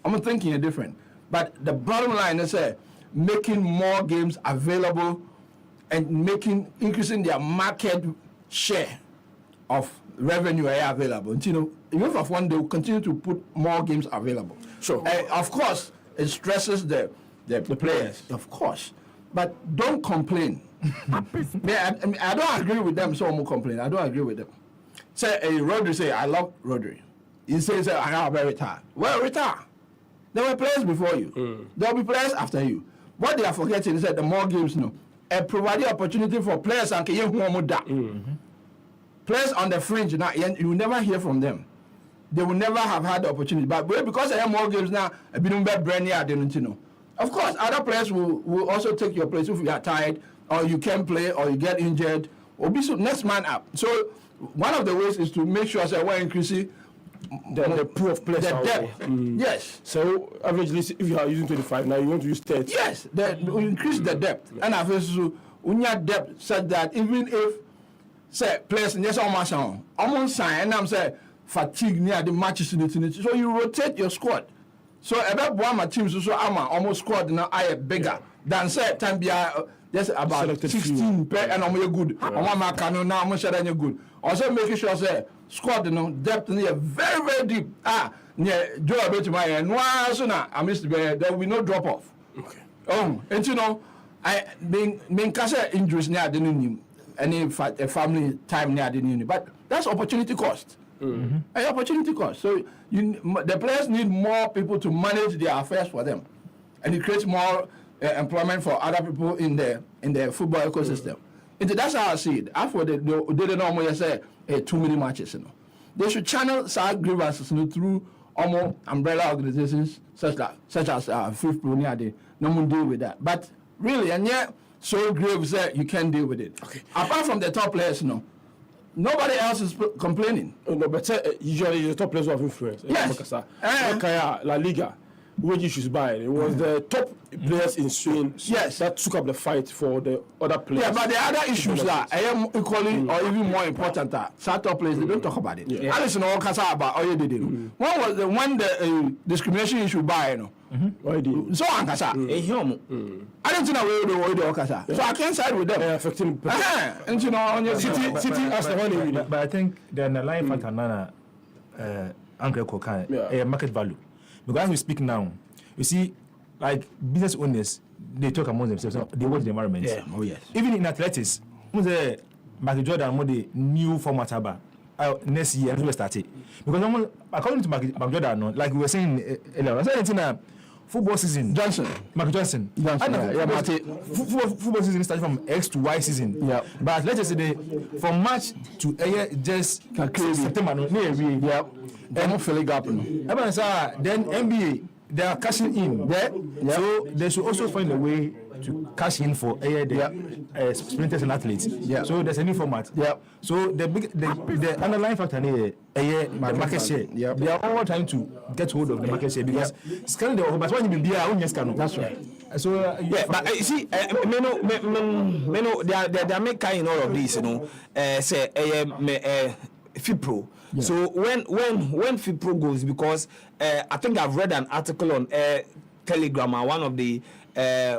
I'm thinking it different. But the bottom line is making more games available and increasing their market share of revenue available. And, you know, even if one, they will continue to put more games available. Sure. Of course, it stresses the players, of course. But don't complain. I don't agree with them, so I'm complain. I don't agree with them. Say, Rodri say, I love Rodri. He says, I have a retire. Well, retire. There were players before you. There will be players after you. What they are forgetting is that the more games, provide the opportunity for players and players on the fringe now, you will never hear from them. They will never have had the opportunity. But because I have more games now, of course, other players will also take your place if you are tired or you can't play or you get injured. Or be next man up. So one of the ways is to make sure that we're increasing the pool of players. The depth. Yes. So averagely, if you are using 25 now, you want to use 30. Yes, we increase the depth. And I feel when you have depth such that even if say players in yes almost sign and I'm say fatigue near the matches in it. So you rotate your squad. So about one team so I'm almost squad now I bigger than say time be just about Selected 16 pair and I'm good. And one man can now I'm sure good. Also making sure say squad depth near very, very deep. Near Joe about my and one so now I missed there will be no drop off. Okay. And you know I being case injuries near the new any family time near the uni, but that's opportunity cost. Opportunity cost. So the players need more people to manage their affairs for them, and it creates more employment for other people in the football ecosystem. And that's how I see it. After they don't normally say too many matches, they should channel side grievances through almost umbrella organizations such as Fifth Pro. No one deal with that, but really, and yet. So grave that you can't deal with it. Okay. Apart from the top players, nobody else is complaining. No, but usually the top players of influence. Yes. La Liga, wage issues by it was the top players in Spain. Yes. That took up the fight for the other players. Yeah, but the other issues that I am equally or even more important are top players. They don't talk about it. Yeah. Alice no kasa about all you did. One was the discrimination issue by Why did? So ankasa. I don't know where the kasa. So I can't side with them. Affecting And you know on your City as the one but I think the underlying factor nana Uncle Kokan market value. Because as we speak now, you see, like business owners, they talk among themselves. They watch the environment. Yeah. Oh yes. Even in athletics, Michael Jordan mo the new format aba next year we start it because according to Michael Jordan no, like we were saying earlier, I said football season Michael Johnson football season starts from X to Y season, but let's just say from March to just September no Don't fill it up. Then NBA they are cashing in so they should also find a way to cash in for the sprinters and athletes. So there's a new format. So the underlying factor here, the market share. They are all trying to get hold of the market share because scanning the but when you be our own scan. That's right. So but you see, they are making all of this, say FIPRO. So when FIPRO goes, because I think I've read an article on Telegram, one of the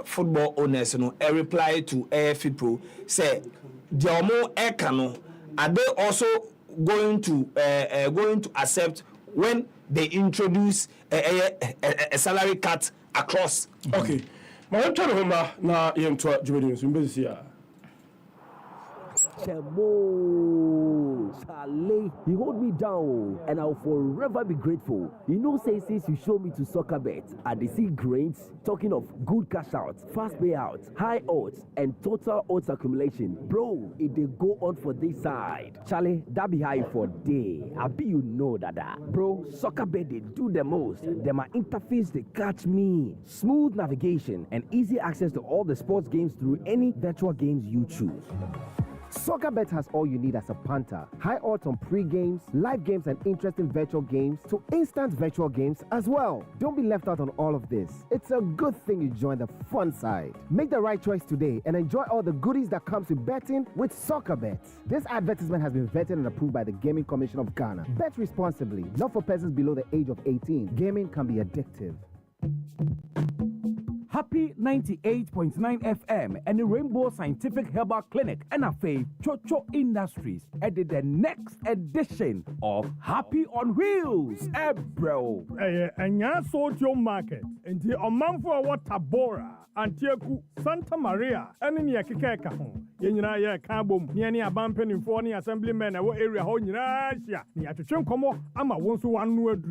football owners, a reply to FIPRO say the more Ekano are they also going to accept when they introduce a salary cut across? Okay, my own turn home now. You to Jubilee. Chemo, Charlie, he hold me down, and I'll forever be grateful. Say since you show me to soccer bet, I dey see grains. Talking of good cash outs, fast payouts, high odds, and total odds accumulation, bro, it dey go on for this side. Charlie, that be high for day. I be that, bro. Soccer bet they do the most. Then my interface they catch me. Smooth navigation and easy access to all the sports games through any virtual games you choose. SoccerBet has all you need as a punter. High odds on pre-games, live games, and interesting virtual games to instant virtual games as well. Don't be left out on all of this. It's a good thing you join the fun side. Make the right choice today and enjoy all the goodies that comes with betting with SoccerBet. This advertisement has been vetted and approved by the Gaming Commission of Ghana. Bet responsibly, not for persons below the age of 18. Gaming can be addictive. Happy 98.9 FM and the Rainbow Scientific Herbal Clinic and Chocho Industries added the next edition of Happy on Wheels. Bro. And ya sold your market into a month for what Tabora, Antioch, Santa Maria, and in Yakeka home. Yenaya Kabum, Niani Abampen in Forni Assemblymen, our area home in Asia. Niatuchum Como, Ama wants one word.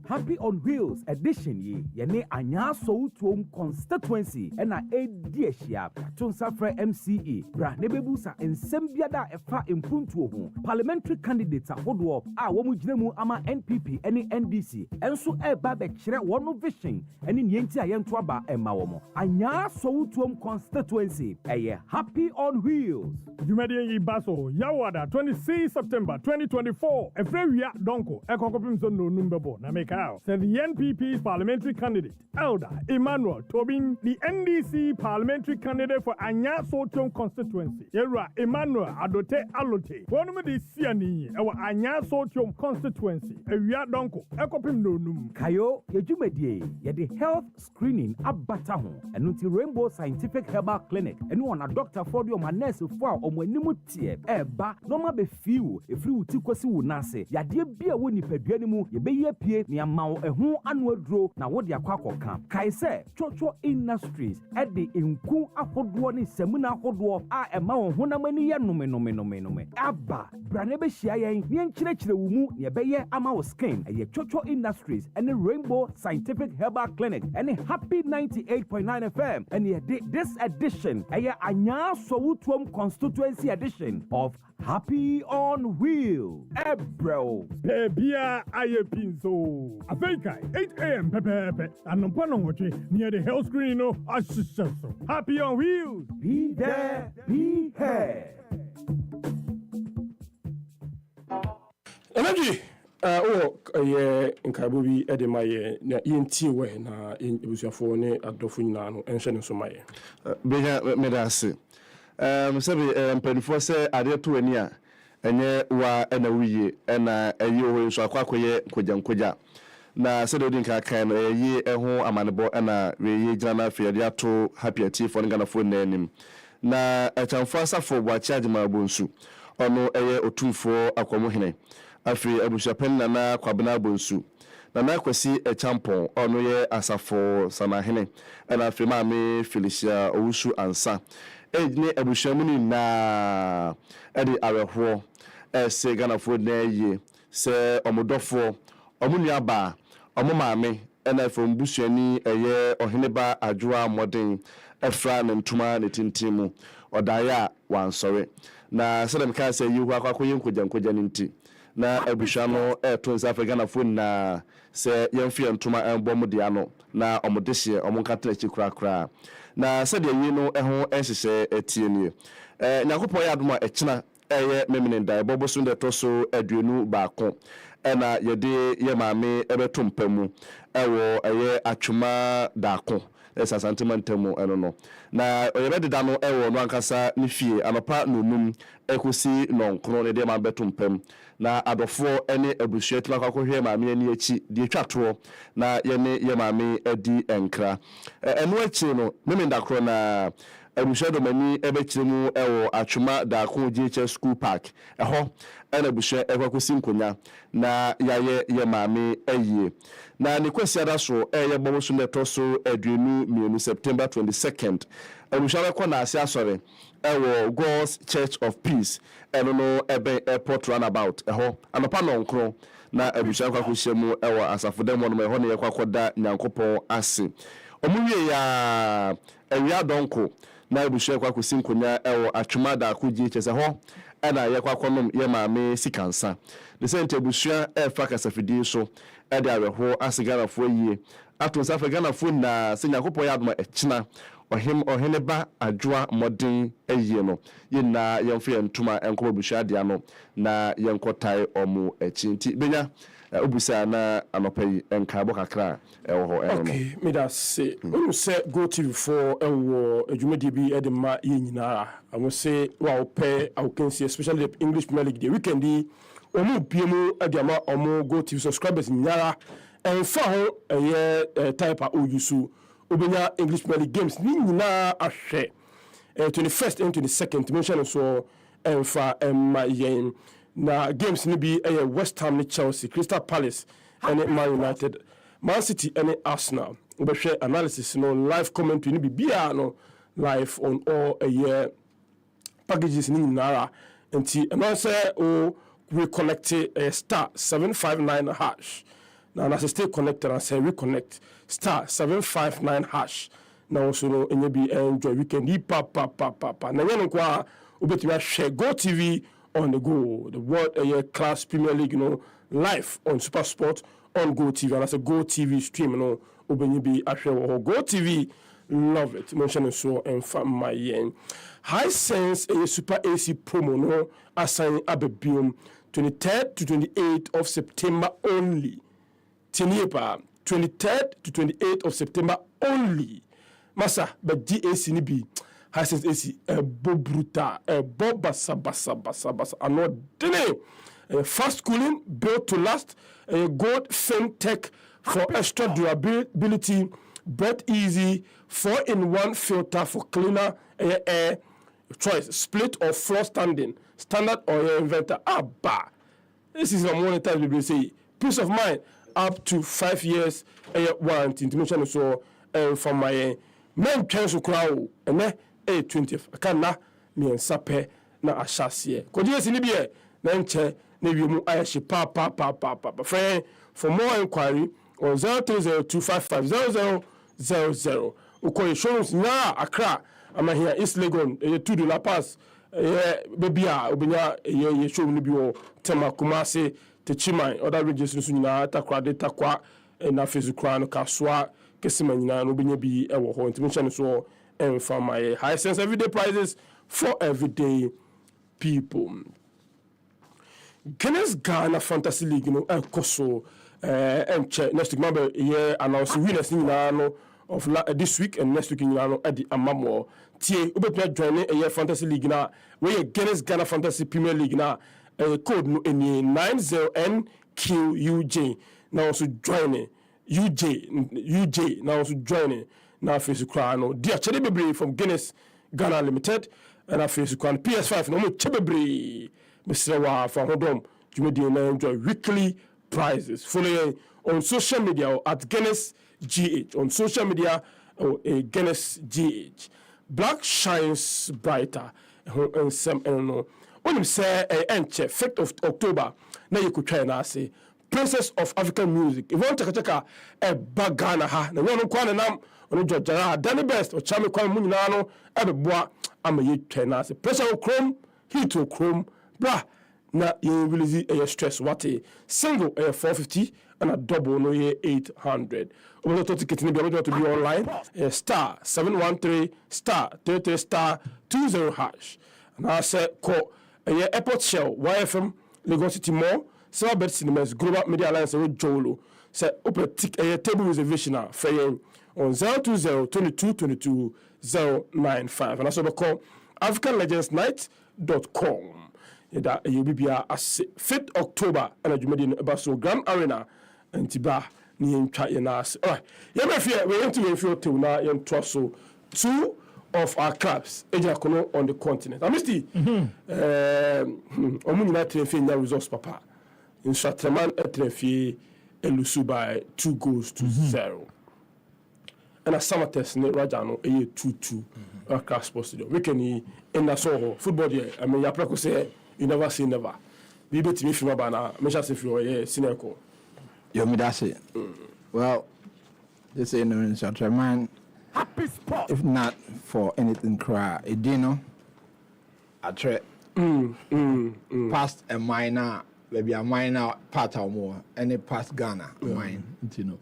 Happy on Wheels edition ye, Yane Anya sold to constituency and a Diashia, Tonsafre MCE, Bra Nebebusa and Sembiada Efa in Puntu, parliamentary candidates at Hodwop, Womujnemu Ama NPP, any NDC, and so a Babechre, one vision, and in Yentia Yentwaba and Mawomo. Anya sold to constituency, a Happy on Wheels. Jumedi Baso, Yawada, 26 September 2024, a very donko, a cocopimson no number, Namekao, said the NPP's parliamentary candidate, Elder Emmanuel Tobin, the NDC parliamentary candidate for Anya Sotium constituency. Yera Emmanuel Adote Alote, one of the Siani, our Anya Sotium constituency, a Ria Donko, Ecopim no num. Kayo, Yajumedi, the health screening Abataho, and until Rainbow Scientific Herbal Clinic, and one a doctor for your manes for Omwenimutie, Eba, no ma be few, if you tikosi wunase, Yadia be a winnie peduanimu, ye be ye pie, ni amao, a who annual draw, na what ya quack camp. Kaise, Chocho Industries, at the Inku Ahodwani Semuna Hodwo, a mao, Hunamania no. Abba, Branebe Shia, Yan Chile Wumu, Yabeye Amao Skin, a Chocho Industries, and the Rainbow Scientific Herbal Clinic, and a happy 98.9 FM, and ye this edition, a Anya Sowutuam constituency edition of Happy on Wheels. Bro. Pebia Ayepinzo. Africa, 8 a.m. Pepe, and Nompanoche near the health screen. No, Happy on Wheels. Be there, be here. Energy. Nkabobi Edemaye, ENT way na Ebusiafo ne adofo nyina no enhye ne so maye. Beja medase. Sabi mpanifo se ade to ani a enye wa na wiye na ayi o so akwakoye kojankoja. Na se de dinka kan no ayi eho amanebo na we jana fiade ato happy ati for ngana fo na anim. Na achamfo asafo bo charge ma bonsu. Ono eye otumfo akwamohene. Afri abusuapen na kwabena bonsu. Na kwasi champon ono ye asafo sanahene. Na afri maame Felicia Owusu ansa. ne abusuamu na ede aweho se Ghana-fo na ye se omodofo omunuaba omomame ena from busuani eye oheneba adwoa modern efra na ntuma ne tintimu odaya wansore na sedem ka se yihu akwakoye nkogya nti na abusua no to nsa Ghana-fo na se yemfie ntuma embom dia no na omodehye omonkatra chikura na sede yi no ho enhyehyɛ etienie nyakopɔ ya adoma ekina eye meminenda boboso de toso aduenu baako na yede ye maame ebeto mpamu ewo eye atwuma daako sasantemantemu eno no na oyebededa no ewo no ankasa ne fie anopa nonum ekosi nonkro ne de ma beto mpam na adofo ene abusua tuma kwakohwe maame ani achi de twato na ye maame adi enkra eno achi no meminda kro na abusua do mani ebekiremu ewo atwuma daako GHS school park eho ena abusua ekwakosi nkonya na ye maame ayie na ne kwasi adaso ye boboso ne toso aduenu mienu September 22nd abusua ko na ase asore ewo God's Church of Peace eno no ebe airport runabout eho anopa nonkro na abusua kwakohyemu ewo asafodem no eho ne yakwakoda nyankopon ase omuwie ya awia donko na abusua kwakosi nkonya ewo atwuma da ko GHS eho ena yakwakonom ye maame sikansa de sente abusua efa kasafidi so ede aweho Ghana-fo yie ato nsa Ghana-fo na se nyankopon ya adoma ekina oheneba adwoa modern ayie no yina yemfe ntuma enkoba busua dia no na yenkotai omu echi nti benya obusa na anopai enkabo kakra ewo ho eno no okay me da say unu say go TV for ewo adwumadi bi edema yenyina amo say wa ope awkensi especially the English Premier League the weekend di omu piemu adiama omu go TV subscribers nyara enfa ho type a oyusu obenya English Premier League games ni nyina ahwe 21st and 22nd mention so enfa yen na games ni bi West Ham ni Chelsea, Crystal Palace and Man United, Man City and Arsenal. We share analysis no live commentary ni bi no live on all packages ni nara enti and say we connect star 759 hash. Now as stay connected and say reconnect star 759 hash. Now also no enye bi enjoy weekend pa na yeno kwa ubetimi share Go TV on the go, the world class Premier League, live on Super Sport on Go TV, and as a Go TV stream, Obenyibi Ashewo Go TV, love it. Mention so and from my yen. High Sense a Super AC promo no assign Abebium 23rd to 28th of September only. Tiniepa 23rd to 28th of September only. Masa, but DAC ni bi. High Sense AC bo bruta bo basa anot dene fast cooling built to last gold FemTech for extra durability, breath easy 4-in-1 filter for cleaner air choice, split or floor standing, standard or inverter. This is a monitor we say peace of mind up to 5 years warranty. Information so from my men chance crowd and 20th akana mi ensape na ahyase ko die si ni bie na nche na wiemu ayashi pa friend for more inquiry on 0302550000 uko showrooms na Accra ama here East Legon to La Paz baby a obenya ye showroom ni bi o Tema Kumasi te Chiman other regions no nyina takwa de takwa na fezukra no kaswa kesima nyina no obenya bi ewo ho intimation so and from my High Sense everyday prices for everyday people. Guinness Ghana Fantasy League, Koso, and next week, remember, announce winners of this week and next week at the Amamo. Tie, Ubet joining a Fantasy League now, where Guinness Ghana Fantasy Premier League now, code no any 90NQUJ. Now also joining UJ now also joining. Now face Ukraine, dear Chebebre from Guinness Ghana Limited, and I face Ukraine PS5 no more Chebebre, Mr. Wa from Hodom, you may enjoy weekly prizes. Follow on social media at Guinness GH, on social media or Guinness GH. black shines brighter and some no when you say enche 5th of October na you could try na say Princess of African Music if you want to check a bagana ha na wonu kwa na nam onu jojara Danny Best o chame kwa mu nyina no e beboa ama ye try na say pressure chrome heat o chrome bra na you release a stress what a single 450 and a double no 800 over the ticket ni be able to be online star 713 star 33 star 20 hash and I say call a airport shell YFM Lagos City Mall Cyberbed Cinemas Global Media Alliance with Jolo say open a table reservation for you on 020 22 22 095 and also call africanlegendsnight.com that you be as 5th October and a Jumadi Basso Grand Arena and Tiba Nian Chayanas. All right, we went to feel till now in Trosso, 2 of our clubs, Ejakono on the continent. I missed the Omuna Trenfina results, Papa. In Shatraman Trenfi Elusu by 2 goals to 0. And a summer test in Rajano, a 2-2 class sports studio. We can in the Soho football. I mean, Yaprako say, you never say never. We bet me from Abana, Mesha if you are a cynical. You me that's it. Well, this ain't no Shatraman. Happy spot. If not for anything cry, a dinner, a trip, past a minor, maybe a minor part or more, any past Ghana, mine, you know.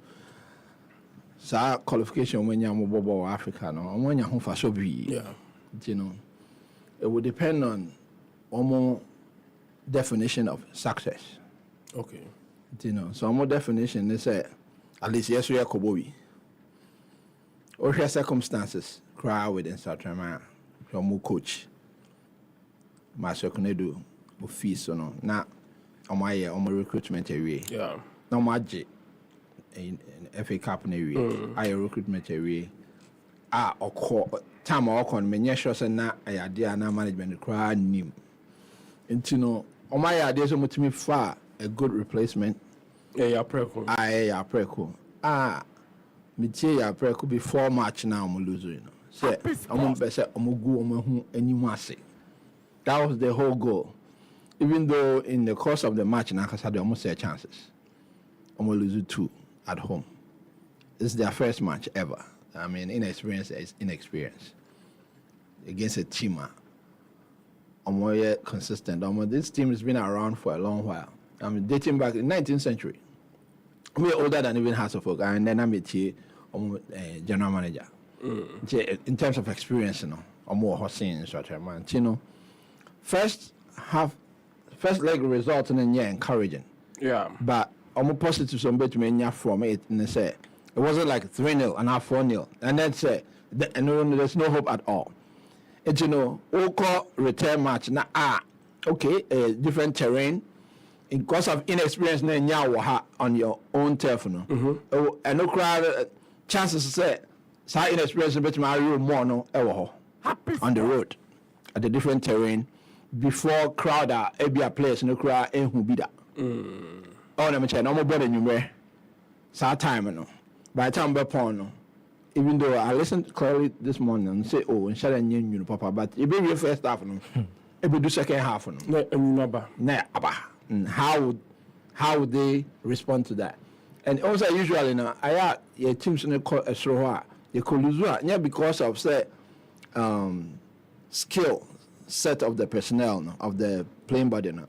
So qualification when you're mobile Africa, no, and when you're home for so be, you know, it would depend on more definition of success. Okay. You know, so more definition, they say, at least yes, we are Kobobi. Or her circumstances cry within Satrama, your coach, Master Conedo, or fees or no, not on my recruitment area. Yeah. No magic in FA Cup area, I recruitment area. Or call time or con, many shows and not a idea and management cry nim. And you know, on my ideas of me far a good replacement. Yeah, preco. Yeah, preco. Metie ya pre could be 4 match now I'm losing, you know. Say I'm best I'm anymore. That was the whole goal. Even though in the course of the match now I had almost 6 chances. I'm losing 2 at home. It's their first match ever. I mean, inexperience is inexperience. Against a team. I'm more consistent. This team has been around for a long while. I mean, dating back in the 19th century. We're older than even Hasselhoff, and then I'm a general manager. In terms of experience, you know, I'm more Hossein instructor, man. You know, first leg result and then encouraging. Yeah. But I'm positive some bit me from it, and they say it wasn't like 3-0 and now 4-0, and then say and there's no hope at all. And you know, Oko return match now. Okay, different terrain. In course of inexperience on your own turf, no. And no crowd chances to say, so inexperience bet my more no on the road at the different terrain before crowd be a place no crowd who be that. Oh, no, no more better than you so time no. By the time be no. Even though I listened clearly this morning and say, oh, and shut and you papa, but it be your first half no. It be do second half no. How would they respond to that? And also usually now I your teams in a slow you could lose because of say skill set of the personnel of the playing body now.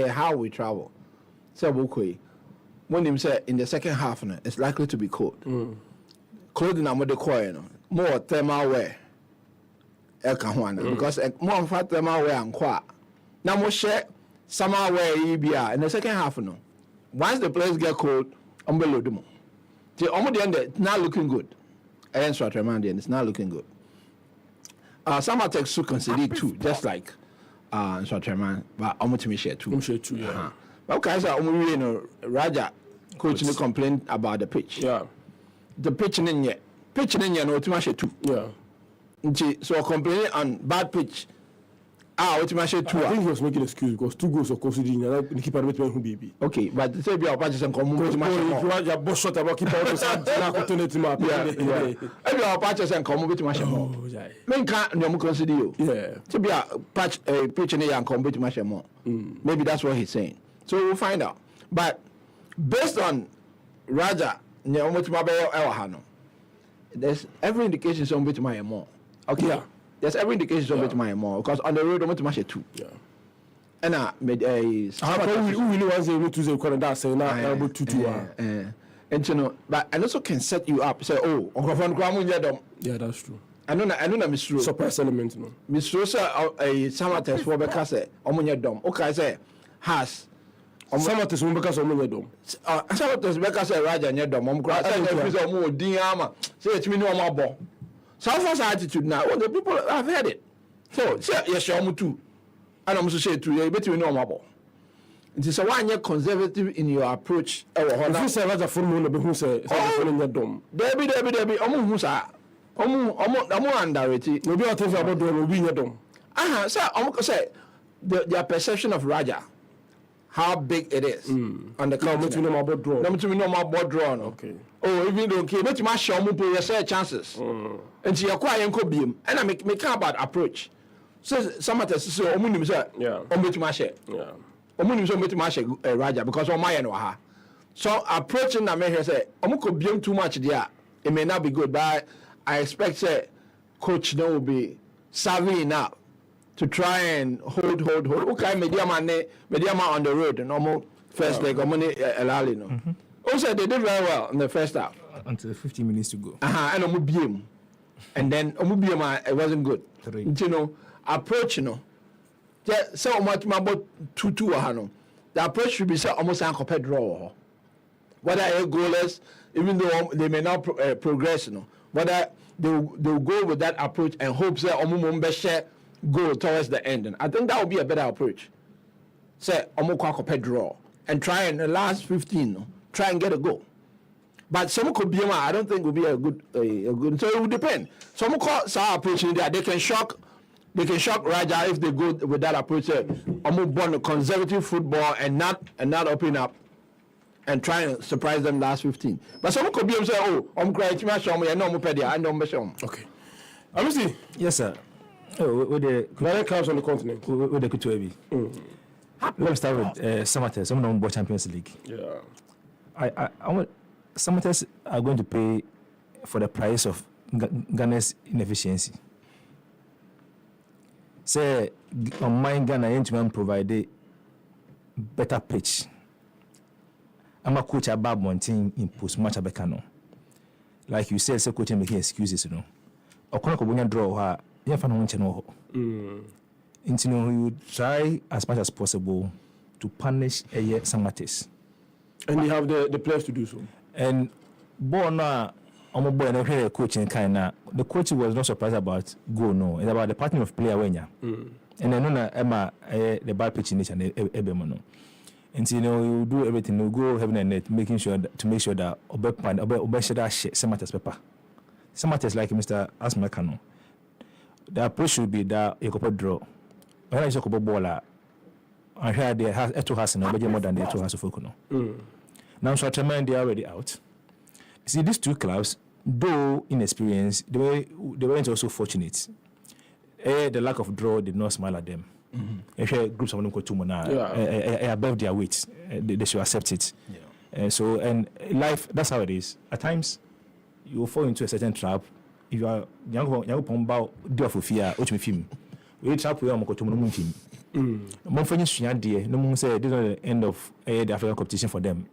How we travel. So when him say in the second half it's likely to be cold. Clothing I'm the core more thermal wear. Because more fat thermal wear and qua. Now more share somewhere where you be in the second half no. Once the players get cold, below them. The end it's not looking good. Against Rotterdam, it's not looking good. Some attacks to consider too, just like Rotterdam, but almost me share too. Share too, yeah. But guys are Raja coach no complain about the pitch. Yeah. The pitching in no too much too. Yeah. So complaining on bad pitch. what you mentioned two. I think he was making an excuse because 2 goals of course he the keeper with who baby. Okay, but say be our patches and come with you are boss shot about keeper to say na ko to net ma. Yeah. Every our patches and come with match more. Men can't no consider you. Yeah. To be a patch pitch in and come with match more. Maybe that's what he's saying. So we'll find out. But based on Raja, there's every indication some bit my more. Okay. Yeah. There's every indication some bit my more because on the road I'm to match 2. Yeah. And I made a. How about we really want to 2-0 corner that say now about 2-2. And you know, but and also can set you up. Say, oh, yeah, that's true. I know, Miss Rose. Surprise element, no. Miss Rose, a summer test for Becase, Omunya Dom. Okay, I say, has. Summer test because Omunya Dom. Summer test Becase Raja and Yedom. I said, more Diama. Say it to me no more ball. Southwest attitude now. All the people have heard it. So, yes, you're too. And I'm so say to you, but you know more ball. It is a 1 year conservative in your approach. If you say Raja Formula, who say, Omunya Dom. Debbie, Omuhusa. Omu underrated. Maybe I think about doing will be your dome. Sir, I'm say their perception of Raja, how big it is on the continent. No, about draw. No more board draw. Okay. Oh, even don't care. But you must show me your chances. And she acquire and could be him. And I make about approach. So some of the so omunim say yeah. Omunim ma share. Yeah. Omunim so omunim ma share Raja because on my no ha. So approaching na me here say omu could be too much there. It may not be good, but I expect coach now will be savvy enough to try and hold. Okay, media man on the road, normal first leg, Elali no. Also, they did very well in the first half. Until 15 minutes to go. And Omubium. And then Omubium, it wasn't good. You know, approach, you know. Yeah, so much about 2-2 the approach should be almost a compared draw. Whether a goalless, even though they may not progress, you know. Whether they'll go with that approach and hope that Omumumbe go towards the end. And I think that would be a better approach. Say Omukwa draw and try in the last 15, try and get a goal. But some could be I don't think would be a good so it would depend. Some call our approach in there, they can shock Raja if they go with that approach. Born conservative football and not open up. And try and surprise them last 15. But some could be able to say, oh, I'm crying to my show me, I know Mupedia, I know Mesham. Okay. Obviously. Yes, sir. With the United comes on the continent. With the Kutuebi. Let's start with Samates. Some of them Champions League. Yeah. I want Samates are going to pay for the price of Ghana's inefficiency. Say, on my Ghana, Inchman provide better pitch. I'm a coach at Bob Mountain in post-match Abekano. Like you said, coach making excuses, you know. Or Konokobunya draw, you find one you would try as much as possible to punish a year Samates. And you have the players to do so. And Bona, I'm a boy and I coach in Kaina. The coach was not surprised about go no. It's about the partner of player Wenya. And I know Emma the bad pitch in and Ebemono. And you know, you do everything, you go heaven and net, making sure that, to make sure that Obeshada shit, Samates paper. Samates like Mr. Asmakano. The approach should be that you could draw. When I talk about baller, I heard they have two has no more than the two has of Fokuno. Now, so they are already out. See, these two clubs, though inexperienced, they weren't also fortunate. The lack of draw did not smile at them. Groups of them go to above their weight. They should accept it. Yeah. So, and life, that's how it is. At times, you will fall into a certain trap. If you are young about do for fear, which me film. We trap we are going to moon team. Mon finish dear. No one say this is the end of the African competition for them.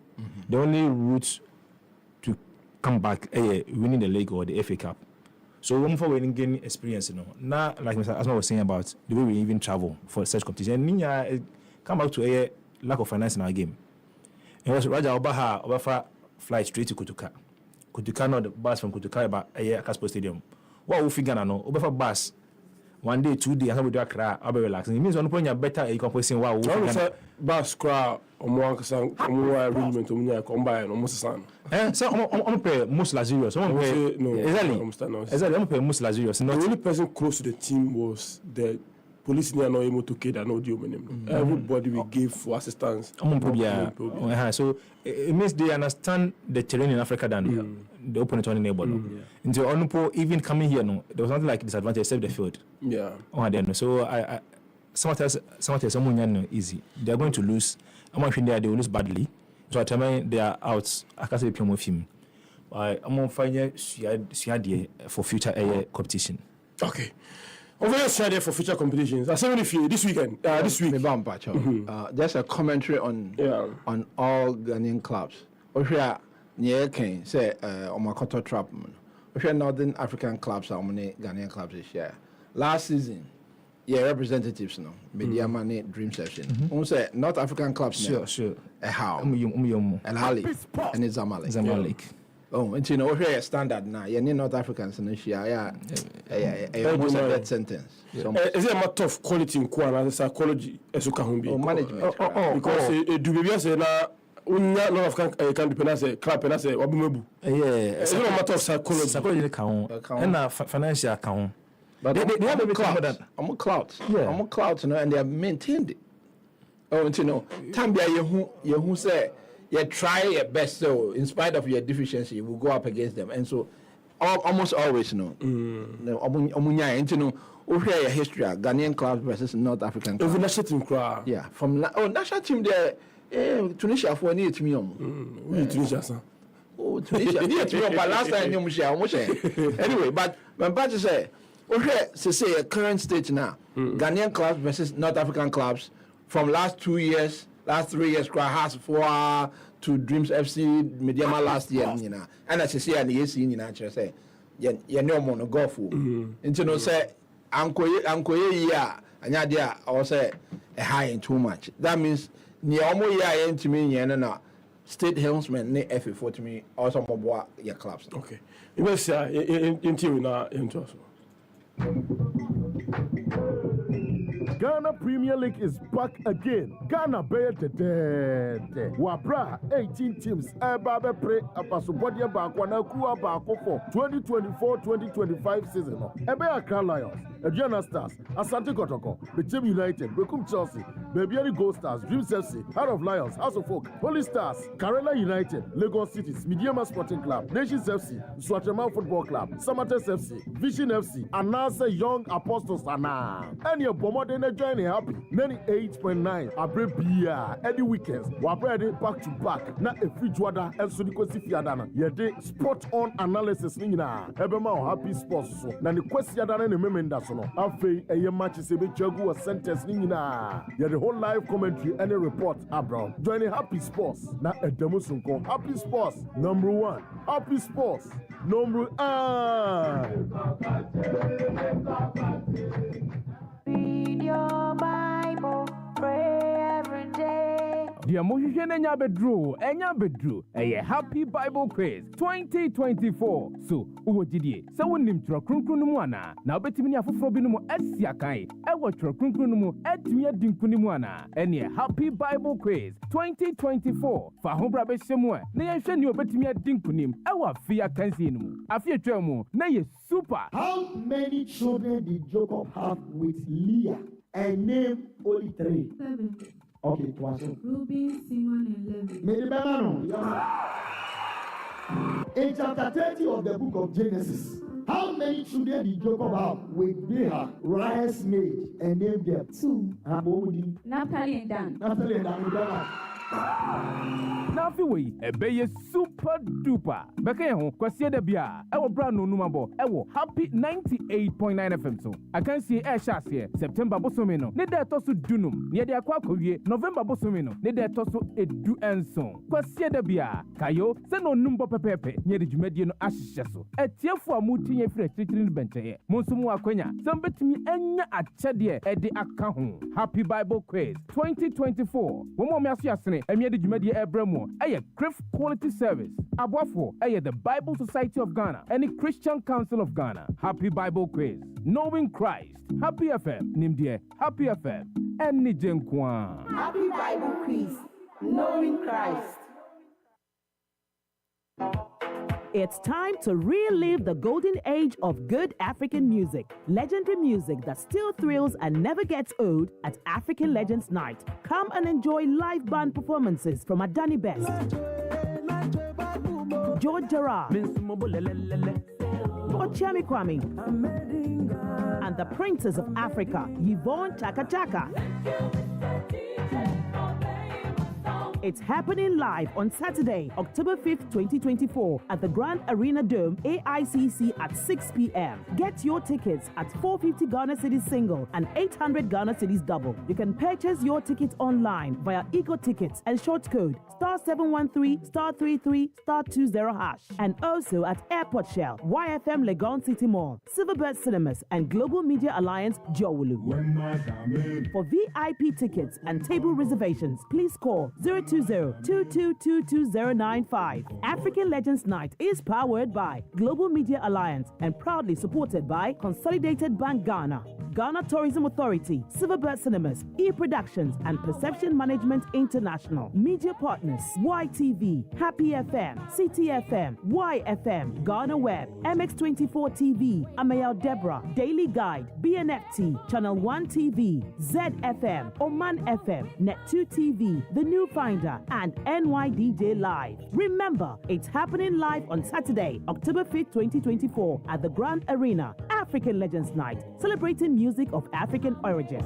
The only route to come back, winning the league or the FA Cup. So when for winning gain experience, you know. Now, like Mr. Asma was saying about the way we even travel for such competition, Ninya come back to a lack of finance in our game. It was Raja Obaha Obafa fly straight to Kotoko. Kotoko not the bus from Kotoko about a Casper Stadium. What we figure no Obafa bus 1 day, 2 days, and we do a cry, I'll be relaxing. It means one point you're better you can put in wow. Bus cry or more arrangement to me combine almost son. So I'm pay most luxurious. No, exactly. I'm pay most luxurious. The only person close to the team was the police near no motorcade and audio minimum. Everybody we give for assistance. So it means they understand the terrain in Africa than the opponent on the neighbor. Into Onupo, even coming here, no, there was nothing like disadvantage except the field. Yeah. So I someone easy. They are going to lose. I'm watching there, they will lose badly. So I tell me they are out. I can't say with him. I'm going to find for future competition. Okay. Over here, for future competitions. I say this weekend. This week. Just a commentary on all Ghanaian clubs. Oshia near Kane say Omakoto trap. Oshia Northern African clubs are many Ghanaian clubs this year. Last season, representatives no. Media money dream session. Say North African clubs. Sure. How? El Hali and Zamalek. Oh, and you know, we're standard now. You're North Africans in this year. Almost a death sentence. Is it a matter of quality in Kwana, psychology, as you can be? Management. Because do we say now, not of can be penalized, club and I say, Wabumebu. It's not a matter of psychology. Psychology account and financial account. But they have a clout. I'm a clout. I'm a clout, you know, and they have maintained it. Oh, and you know, Tambia, you who say, you try your best, so in spite of your deficiency, you will go up against them. And so, almost always, you know, and you know, over here, history, Ghanaian clubs versus North African clubs. National team, yeah, from national team there, Tunisia for near to me. Tunisia, Tunisia, but last time you almost anyway, but my bad to say, over here, to say a current stage now, Ghanaian clubs versus North African clubs from last 3 years, has 4 to Dreams FC Mediama last year, you know, and as I say, and yes, you know, say, you know, mono go for. And you know, say, Uncle, yeah, and idea, or say, a high in too much. That means, near almost yeah, into me, and state helmsman, ne FA to me, also more your clubs. Okay. You will say, into now, into us. Ghana Premier League is back again. Ghana Bay Tete. Wabra 18 teams. Eba pre Apasobodia Bakwana Kua Bako for 2024-2025 season. Ebe Accra Lions, Aduana Stars, Asante Kotoko, Bechem United, Bechem Chelsea, Babiani Gold Stars, Dreams FC, Heart of Lions, House of Folk, Holy Stars, Karela United, Lagos Cities, Mediama Sporting Club, Nations FC, Swatema Football Club, Samates FC, Vision FC, Anasa Young Apostles Ana. And your Bomodene joining happy. Many 8.9 Abrebia any weekends. Wabrede back to back. Na every Juada and Sunikosi Fiadana. Yede spot on analysis nina. Ebema happy sports so. Na the question yadana ne memenda so no. Afe eye match sebe chagu a sentence nina. Yede whole live commentary and a report abroad. Joining happy sports. Na edemo sunko. Happy sports number 1. Happy sports number Read your Bible, pray every day. The emotion enya bedru, a happy Bible quiz 2024. So, uwo jidie, se wonim tro kronkron no mu ana, na obetimi ni afoforo bi no mu asia kan, e wo tro kronkron no mu atumi adinku ni mu ana. Ene happy Bible quiz 2024. Fa ho bra be hyemu a, na ye hwe ni obetimi adinku nim, e wo afia kansi no mu. Afia twemu, na ye super. How many children did Jacob have with Leah? And name only 3. 7. Okay, it was Ruby, Simon, and Levi. In chapter 30 of the book of Genesis, how many children did Jacob have with Leah, Rachel's maid, and named them? 2. Naphtali and Dan. Now fi we ebe super duper. Beke ho kwase da bia e wo bra no numabo e wo happy 98.9 FM so. I can see e sha se September bosome no. Ne da to so dunum. Ne de akwa akowie November bosome no. Ne da to so edu enson. Kwase da bia kayo se no numbo pepepe. Ne de dwumadie no ahyehye so. Etiefo amuti ye fira chichirin bencheye. Monsumu akwanya. Sambetimi enya akyede e de aka ho. Happy Bible Quiz 2024. Womo me aso yasene emye de dwumadie ebramo eye Griff Quality Service. Aboafo eye the Bible Society of Ghana and the Christian Council of Ghana. Happy Bible Quiz. Knowing Christ. Happy FM. Nimdie. Happy FM. Eni jenkwa. Happy Bible Quiz. Knowing Christ. It's time to relive the golden age of good African music. Legendary music that still thrills and never gets old at African Legends Night. Come and enjoy live band performances from Adani Best, George Gerard, Ochemi Kwame, and the Princess of Africa, Yvonne Chaka Chaka. It's happening live on Saturday, October 5th, 2024 at the Grand Arena Dome, AICC at 6 p.m. Get your tickets at 450 Ghana Cedis single and 800 Ghana Cedis double. You can purchase your tickets online via Eco Tickets and short code *713 *33 *20# and also at Airport Shell, YFM Legon City Mall, Silverbird Cinemas and Global Media Alliance Jowulu. For VIP tickets and table reservations, please call 020-2222-095. African Legends Night is powered by Global Media Alliance and proudly supported by Consolidated Bank Ghana, Ghana Tourism Authority, Silverbird Cinemas, E-Productions, and Perception Management International. Media partners, YTV, Happy FM, CTFM, YFM, Ghana Web, MX24 TV, Amayal Deborah, Daily Guide, BNFT, Channel 1 TV, ZFM, Oman FM, Net2 TV, The New Finder, and NYDJ Live. Remember, it's happening live on Saturday, October 5th, 2024 at the Grand Arena, African Legends Night, celebrating music of African origin.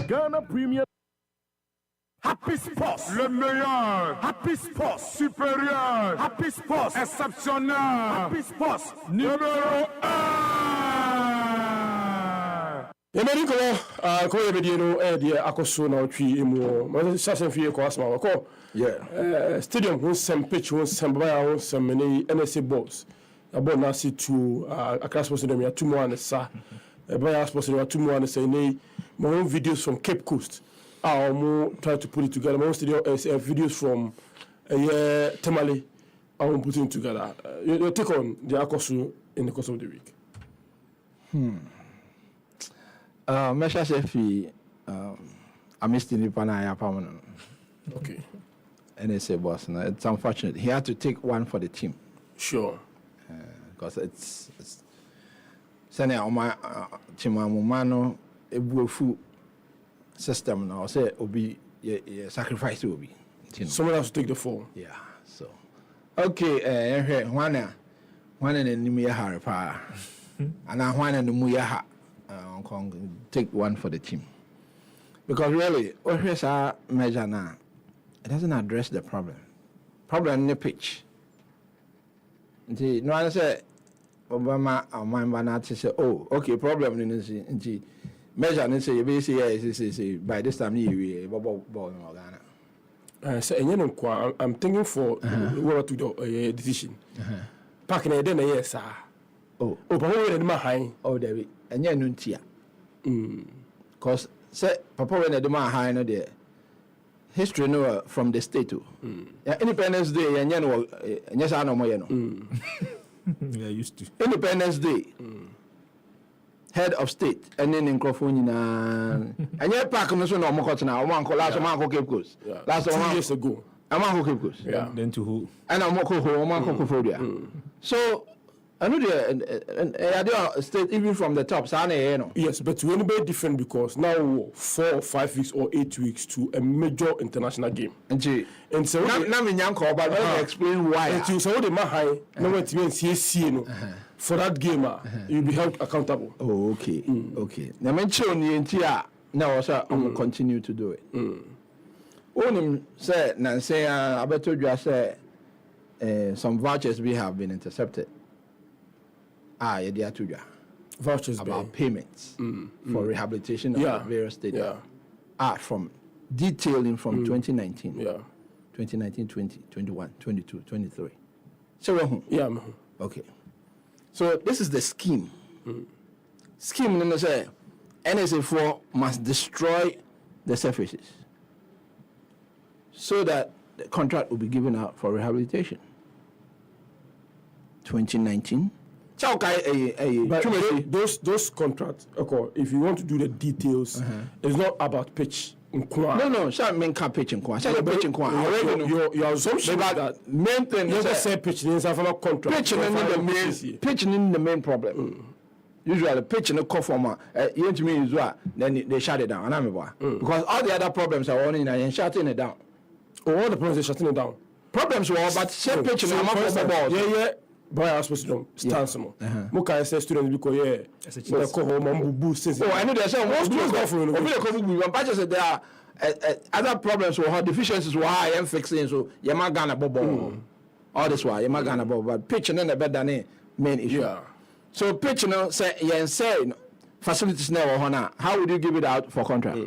Ghana Premier. Happy Sports, le meilleur. Happy Sports, supérieur. Happy Sports, exceptionnel. Happy Sports, numéro 1. Yemeni ko yebedi no de akoso na otwi emu ma sase fie ko asma ko stadium won sem pitch won sem ba won sem many NSA balls about na see to Accra Sports Stadium ya tumo an sa ba Sports Stadium tumo an say nei my own videos from Cape Coast mo try to put it together. My own studio videos from Tamale I'm putting it together. Your take on the akoso in the course of the week. Mesha Shefi, I missed the Nipana permanent. Okay. NSA boss. No, it's unfortunate. He had to take one for the team. Sure. Because it's sending on my Chimamumano, a bufu system now. Say, Obi, sacrifice will be. Someone has to take the fall. Yeah. So, okay, one in the Numuya Harapa, and I one in the Muyaha. Take one for the team. Because really, what is our measure now? It doesn't address the problem. Problem in the pitch. No one say, Obama or my man say, oh, okay, problem in the measure and say, basically, by this time, you ball in Ghana. So, I'm thinking for what to do a decision. Packing a dinner, yes, sir. Oh, but who my high? Oh, David. And yeah, nuntia. Because say Papa when the man high no there. History no from the state to. Independence Day and yes I know more you know. Yeah, used to. Independence Day. Head of state and then in California and yeah pack no so no mo got now one call last man Cape Coast. Last 2 years ago. I'm on Cape Coast. Yeah. Then to who? And I'm on So I know the state even from the top. Yes, but we're very different because now 4 or 5 weeks or 8 weeks to a major international game. And so now me nyanko, but let me explain why. And so the mahai no what means CC for that game you'll be held accountable. Oh, okay, okay. Now mention the entire now also I'm gonna continue to do it. Onim said Nancy I better you say some vouchers we have been intercepted. Vouchers about payments for rehabilitation of the various stadiums. From detailing from 2019. 2019, 20, 21, 22, 23. So, okay. So this is the scheme. Scheme number say NSA4 must destroy the surfaces so that the contract will be given out for rehabilitation. 2019. But those contracts, okay, if you want to do the details, it's not about pitch. No, sir, men can't pitch in Kwan. Say pitch in Kwan. Your assumption is that main thing you is say pitching in some contract. Pitching in the main problem. Usually pitching the core former, you to me is what then they shut it down. Because all the other problems are only and shutting it down. All the problems are shutting it down. Problems were, but say pitching I'm not about. Yeah. Boy, I was supposed to stand some. Muka say students because they call home and boost. Oh, I know there's some most go for there are other problems or deficiencies were high and fixing so Yama Ghana bubble. All this why Yama Ghana bubble, but pitching in the bed than main issue. Yeah. So pitching say facilities never honor. How would you give it out for contract?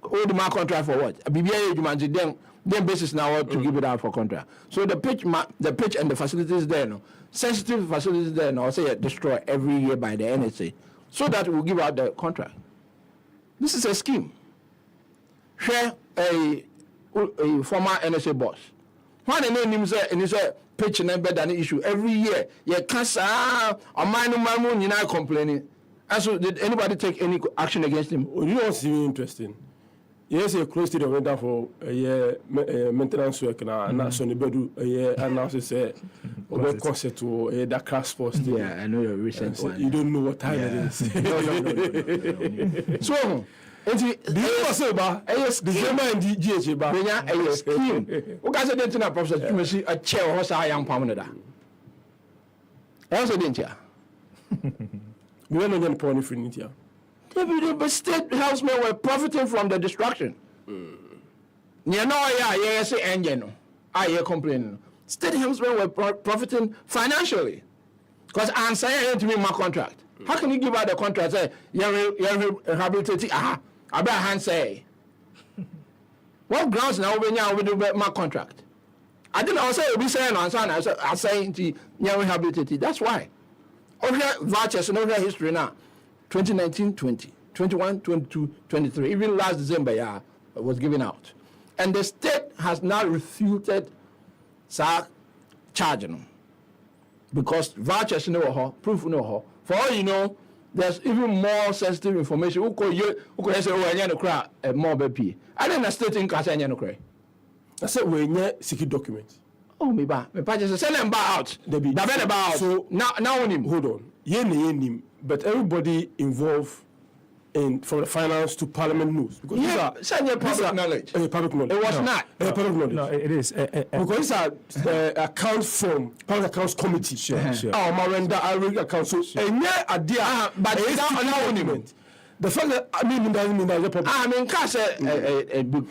Hold the contract for what? BBA then basis now to give it out for contract. So the pitch and the facilities there, no sensitive facilities there, no say destroy every year by the NSA, so that we'll give out the contract. This is a scheme. Share a former NSA boss. When the name say and he say pitch and better than the issue every year. You can't say a man you're not complaining. And so did anybody take any action against him? You know what's really interesting? Yes, a close stadium went down for a year maintenance work now. Sonny Bedu a year announced say over concert to a Dakar Sports. Yeah, I know your recent one. You don't know what time it is. So, do you say about the German and DGH? A scheme. Who got a dinner professor? You may see a chair or a young permanent. I also didn't hear. We don't know any point in India. The state helpsmen were profiting from the destruction. You know, yeah, say engine. I hear complaining. State helpsmen were profiting financially. Because I'm saying to me my contract. How can you give out the contract? Say, you're rehabilitating. I better hand say. What grounds now when you do my contract? I didn't also say, you'll be saying on Sunday. I say, you're rehabilitating. That's why. Over here, vouchers and over history now. 2019, 20, 21, 22, 23, even last December, was given out. And the state has now refuted charging them. Because vouchers no proof no. For all you know, there's even more sensitive information. Who could say, oh, I need cry more BP. I didn't state in Casa and cry. I said, we need secret documents. Oh, me just send them back out. They be about. So now on him. Hold on. Yen, but everybody involved from the finance to parliament knows because these are public knowledge. Public knowledge. It was not public knowledge. No, it is because these are accounts from public accounts committee. Sure. Our Marenda Irish account. So idea, but it's not document. The fact that doesn't mean that's a problem. I mean, can't say a big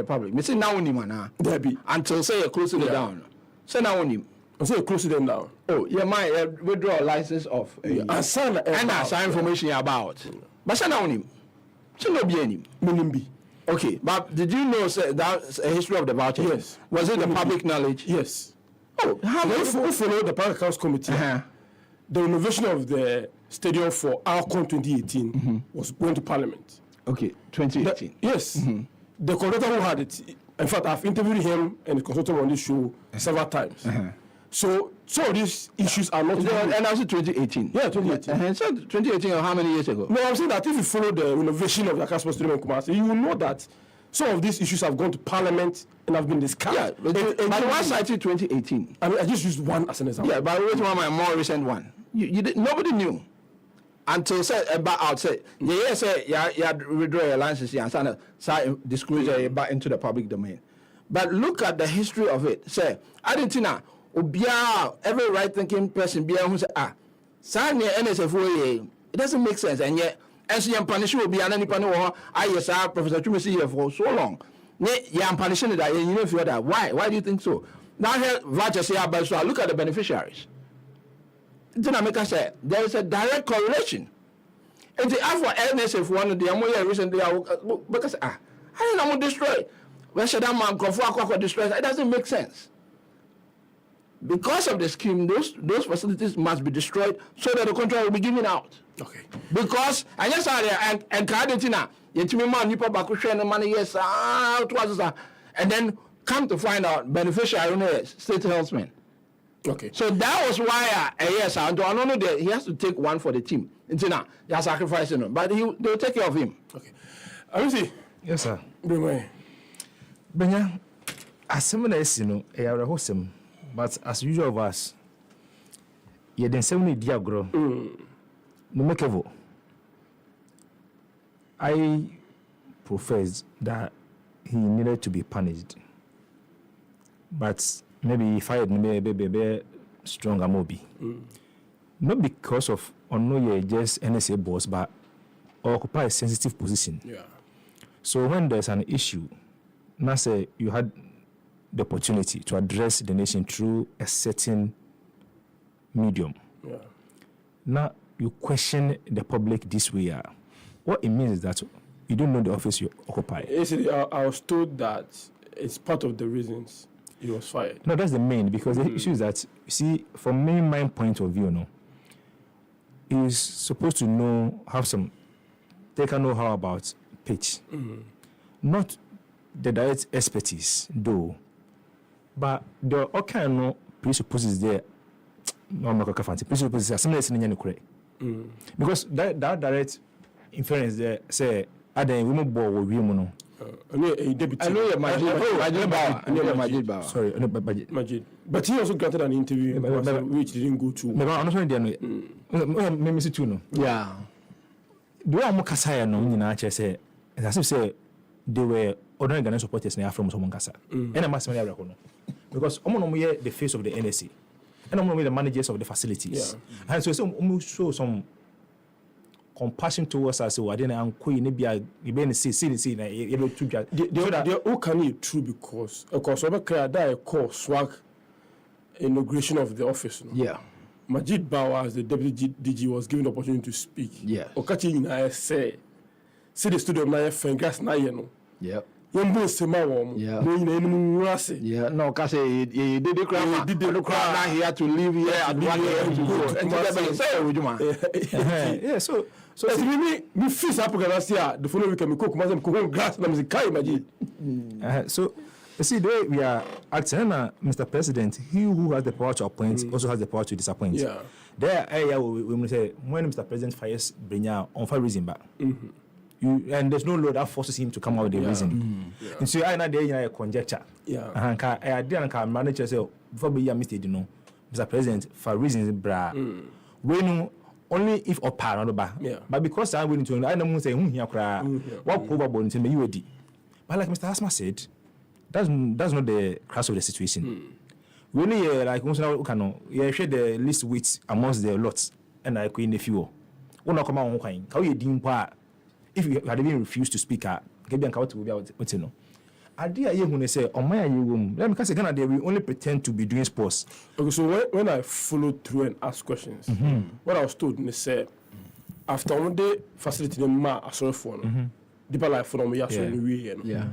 public. Me say now there be until say you close it down. Say now so you close them down. Oh, yeah, my withdraw a license of and assign information about. But say now so no be any meaning. Okay, but did you know that's a history of the voucher? Yes. Was it the public knowledge? Yes. Oh, how we follow the public accounts committee. The renovation of the stadium for Alcon 2018 was going to Parliament. Okay, 2018. Yes. The consultant who had it, in fact, I've interviewed him and the consultant on this show several times. So these issues are not. And also 2018. Yeah, 2018. So 2018, how many years ago? No, I'm saying that if you follow the renovation of the Casper Stadium in Kumasi, you will know that some of these issues have gone to Parliament and have been discussed. Yeah, but why cited 2018? I mean, I just used one as an example. Yeah, but which one my more recent one? Nobody knew until said about outside. Yeah, say yeah, withdraw your license and start disclosure back into the public domain. But look at the history of it. Say, Argentina, every right thinking person who say NSF, it doesn't make sense, and yet as you punish will be an any panel Professor Chumisi here for so long. You are punishing that you know feel that. Why do you think so? Now here Vacha say about so look at the beneficiaries. Dinamika said there is a direct correlation. And the for NSF one of the Amoya recently because I don't know destroy. Where should that man go destroy? It doesn't make sense. Because of the scheme, those facilities must be destroyed so that the contract will be given out. Okay. Because I just saw there and Argentina, money yes, and then come to find out beneficiary state helpsmen. Okay. So that was why yes, I don't know that he has to take one for the team. Until now, they are sacrificing him, but they'll take care of him. Okay. Arusi. Yes, sir. Bring way. Benya, as someone else, you know, I are wholesome, but as usual of us, you didn't say me diagro. No make evo. I profess that he needed to be punished, but maybe he fired me be stronger mobi. Not because of no just NSA boss, but occupy a sensitive position. Yeah. So when there's an issue, now say you had the opportunity to address the nation through a certain medium. Yeah. Now you question the public this way. What it means is that you don't know the office you occupy. I was told that it's part of the reasons he was fired. No, that's the main, because the issue is that, you see, from my point of view, no, he's supposed to have some, take a know-how about pitch. Not the direct expertise, though, but there are all kind of presupposes there. No, I'm not going to presupposes something correct. Because that direct inference there say, I don't know what we know. I know Majid Bawa. Sorry, Majid. But he also granted an interview which didn't go to. I'm not too. Yeah. The way I'm Kasaya no, I say, as if say they were ordinary Ghanaian supporters from someone Kasa. And I must say, because I'm the face of the NSC, and I'm the managers of the facilities. Yeah. And so show some compassion towards us. So I didn't see they're all can you true because over that call swag inauguration of the office. No? Yeah. Majid Bawa, as the deputy DG, was given the opportunity to speak. Yeah. Okachi in I say the studio na fingers na no. Yeah. Yembo sema wo. Yeah. No ina enu wase. Yeah. No, cause he did the crowd. Now he had to leave here and one year to go. And say with you, yeah. So me fix up last year. The following week me cook myself cook grass na me kai Majid. So. You see, the way we are acting, Mr. President, he who has the power to appoint also has the power to disappoint. Yeah. There, we say, when Mr. President fires Brenya on for reason, but and there's no law that forces him to come out with the reason. And so I know there a conjecture. Yeah. I didn't manager say, before be a mistake, you know, Mr. President, for reasons, bra. We know only if or par, but because I'm willing to, I don't say, here cry, what probable to me, you would. But like Mr. Asma said, that's not the crux of the situation. We only like once now share the least weight amongst the lots and I in the few. One not come on coin. How you deem if you had even refused to speak out, maybe I'm to be out what you know. Idea you when say on my room, let me say Canada we only pretend to be doing sports. Okay, so when I followed through and asked questions, what I was told they said after one day facility the sorry for deeper life for me yeah.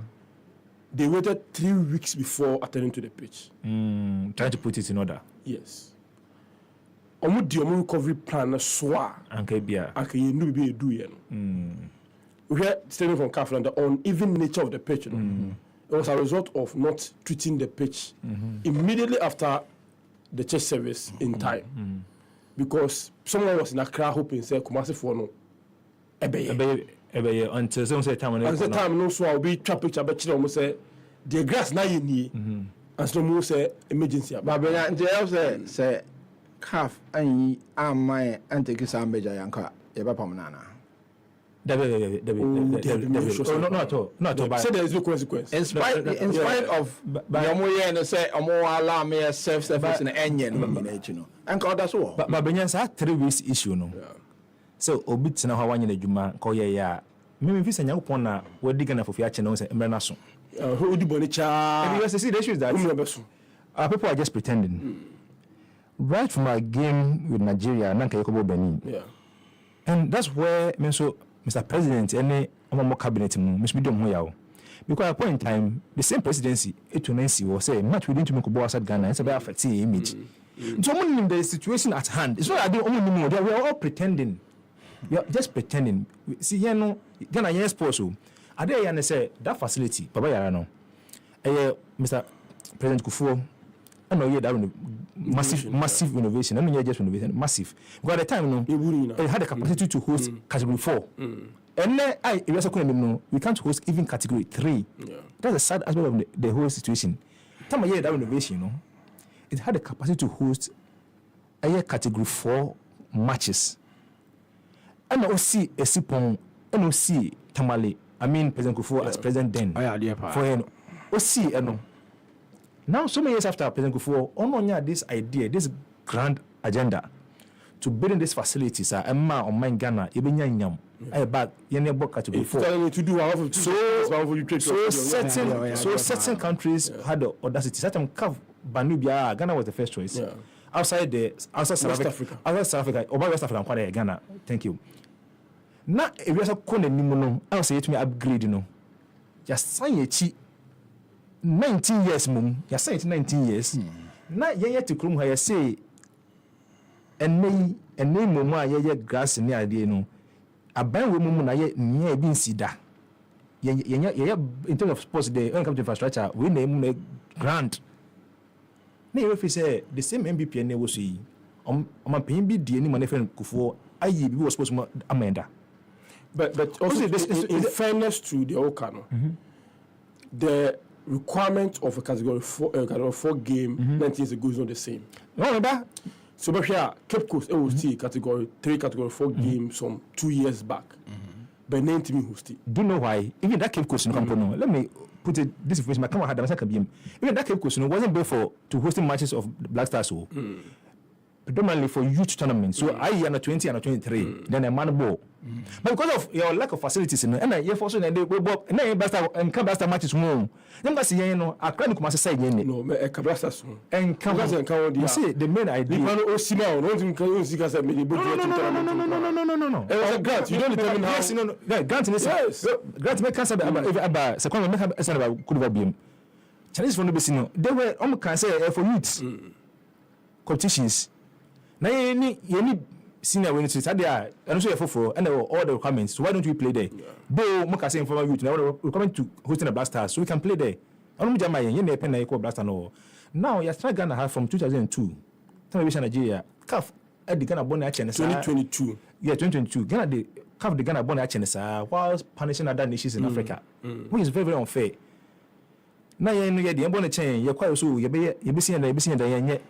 They waited 3 weeks before attending to the pitch. Trying to put it in order. Yes. The recovery plan soa. Okay, yeah. Okay, you know be do it. We heard statement from Kaflan the uneven nature of the pitch. It was a result of not treating the pitch immediately after the church service in time, because someone was in Accra hoping say Kumasi for no. Until some say time no so I'll be trap picture but almost say the grass na you need and some say emergency but until say calf and my and take some major yanka eba pamanana not at all. Say there is no consequence in spite of Yamoye and say Omo alarm me self-service in engine you know and that's all but Benyansa 3 weeks issue no. So obit na hawa nyina djuma ko ye ya me fi sanya upon na wadi gana for fiache no say emre so who di boni cha because see the issue is that people are just pretending right from our game with Nigeria nanka yakobo Benin and that's where me so Mr. President any omo cabinet mu me do ho yawo because at a point in time the same presidency etunensi was say match we didn't make Obuase Ghana it's about affect image so in the situation at hand it's not that they are all pretending. You're just pretending. See, you know, Ghana yes sports. Are they say that facility? Papa Yarano. Mr. President Kufuor. I know you that massive renovation. I don't just renovation, massive. Because at the time, it had the capacity to host category 4. And then we can't host even category 3. Yeah. That's the sad aspect of the whole situation. Time of year that renovation, it had the capacity to host a year category 4 matches. And OC Esipon, and OC Tamale. I mean, President Kufuor as president then. For him, OC, now, so many years after President Kufuor, on this idea, this grand agenda to build these facilities, Emma on my Ghana, even Yanyam, back Yanya Book category 4. So certain countries had the audacity. Certain Banubia, Ghana was the first choice. Yeah. Outside South Africa, over West Africa, and Ghana. Thank you. Now, if you are calling Nimono, I'll say to me upgrade, just sign a 19 years, mum. You say 19 years. Now, you to come here say, and name mama, ye grass in the idea, a band woman, I near being sida. In terms of sports, the income infrastructure, we name a grant. Nay, if you say the same MBP and never see, my pain be the any money friend Kufuor, I was supposed to amenda. But also, in fairness to the Okano, the requirement of a category 4 game 19 years ago is not the same. No, that. So, but here, Cape Coast, category 3, category 4 games from 2 years back. But name to me, host. Do you know why? Even that Cape Coast in Campono, let me put it this information. My camera had a second beam. Even that Cape Coast wasn't built to hosting matches of Black Stars. Predominantly for youth tournaments. So I under 20 and 23, then a man ball. But because of your lack of facilities, and I also and they and Cabasta matches more. Then see, I can't say no, a Cabasta and Cabasta and you see the main idea. No. It was a grant. You don't determine how. Grant is grant make cancer about second make about could be Chinese from the Bissino. They were almost can say for youths competitions. Now you need senior when it's there, and also for and all the requirements. So why don't we play there? Though Moka saying for youth, now we're coming to hosting a Black Stars, so we can play there. I don't know you need a pen equal Black Star no. Now you're trying Ghana have from 2002. Television Nigeria, CAF at the Ghana Bonnet 2022. Yeah, 2022. Ghana the CAF the Ghana Bonnet whilst punishing other nations in Africa, which is very, very unfair. Now you know the Bonnet chain, you're quite so you be seeing the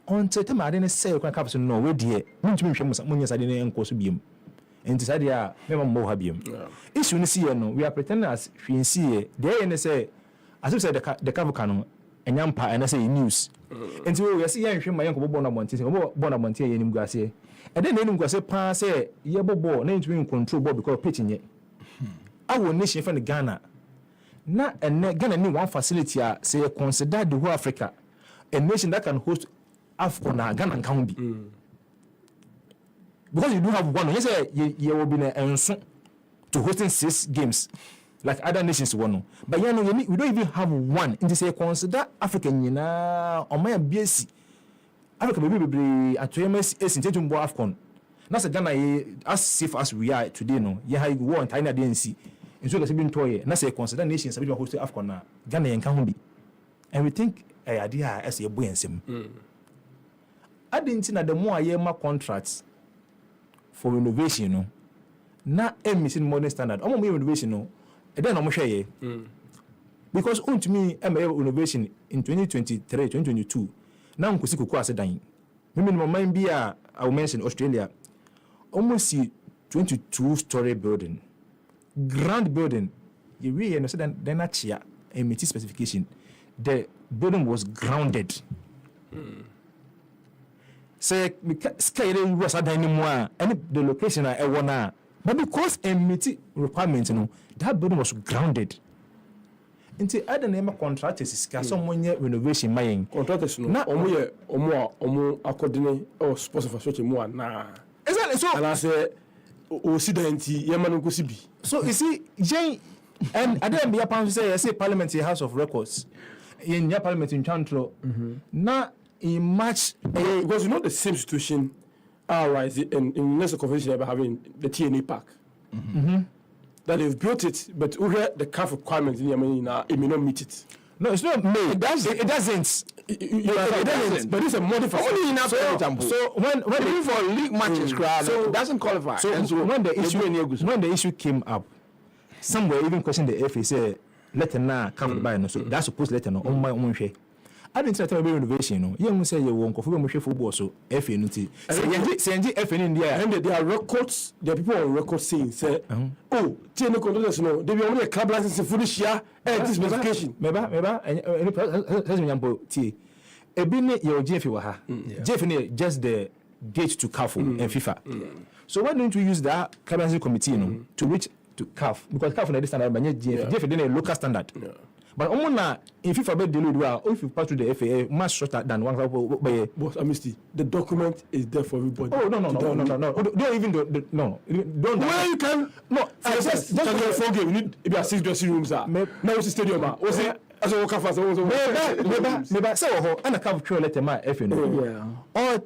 on time I didn't say you can capture no way dear. Mean to me, Munyas I didn't encourage beam. And decided, never more habium. Issue in see no, we are pretending as we see there and say, as you said, the Cavacano and Yampa and I say news. And so we are seeing my uncle Bonamonte, Bonamonte in Grasse. And then in Grasse pass say, Yabo, name to be in control because pitching it. Our nation from Ghana. Not and Ghana need one facility, say, consider the whole Africa, a nation that can host AFCON Ghana can be. Because you do have one, you say you will be to hosting 6 games like other nations one. But you know we don't even have one. And they say consider African or my BSc. Africa be at MS in Tetum AFCON. That's a Ghana as safe as we are today. No, you have war and China DNC. And so that's been toy. And say consider nations that hosting AFCON Ghana and can be. And we think idea as a boy and sim. I didn't think that the more I hear my contracts for renovation, now I'm missing modern standard. I'm more renovation, and then I'm share because to me, I'm renovation in 2023, 2022. Now I'm going to say dying. Maybe my mind be I will mention Australia, almost see 22-story building, grand building. You really understand then that here MT specification. The building was grounded. Say scale was anymore and the location I want but because MT requirements that building was grounded until other name contractors is someone renovation mine contractors no omo according or sponsor such a more na exactly so and I say occidenti yemanu go sibi so you see Jane and I didn't be upon say parliament house of records in your parliament in Chantro na in March, because you know the same situation arise in national convention ever having the TNA Park. That they've built it, but the CAF requirements in Yemen it may not meet it. No, it's not made. It doesn't. It doesn't. But it's a modifier. Only enough So when even for league matches, so it doesn't qualify. So when the issue came up, somewhere even questioned the FA say let now come by no. So that's supposed let no on my own share. I didn't tell you innovation. No, you say you won't confirm my football. So FA no tea. Say FA in India. And there are records. There are people on record saying say, oh, no controllers no. They be only a club license in foolish year and this specification. Meba. Tea. Ebini your GFA waha. GFA just the gate to CAF and FIFA. So why don't you use that currency committee to reach to CAF? Because CAF na standard by GFA. GFA then a local standard. But in FIFA be deal with if you pass through the FA much shorter than one by boss amnesty. The document is there for everybody. Oh no. Don't even don't where you can just 4 game. You need if you are 6 dressing rooms now it's stadium was it as a worker fast maybe say and a CAF letter my FA no or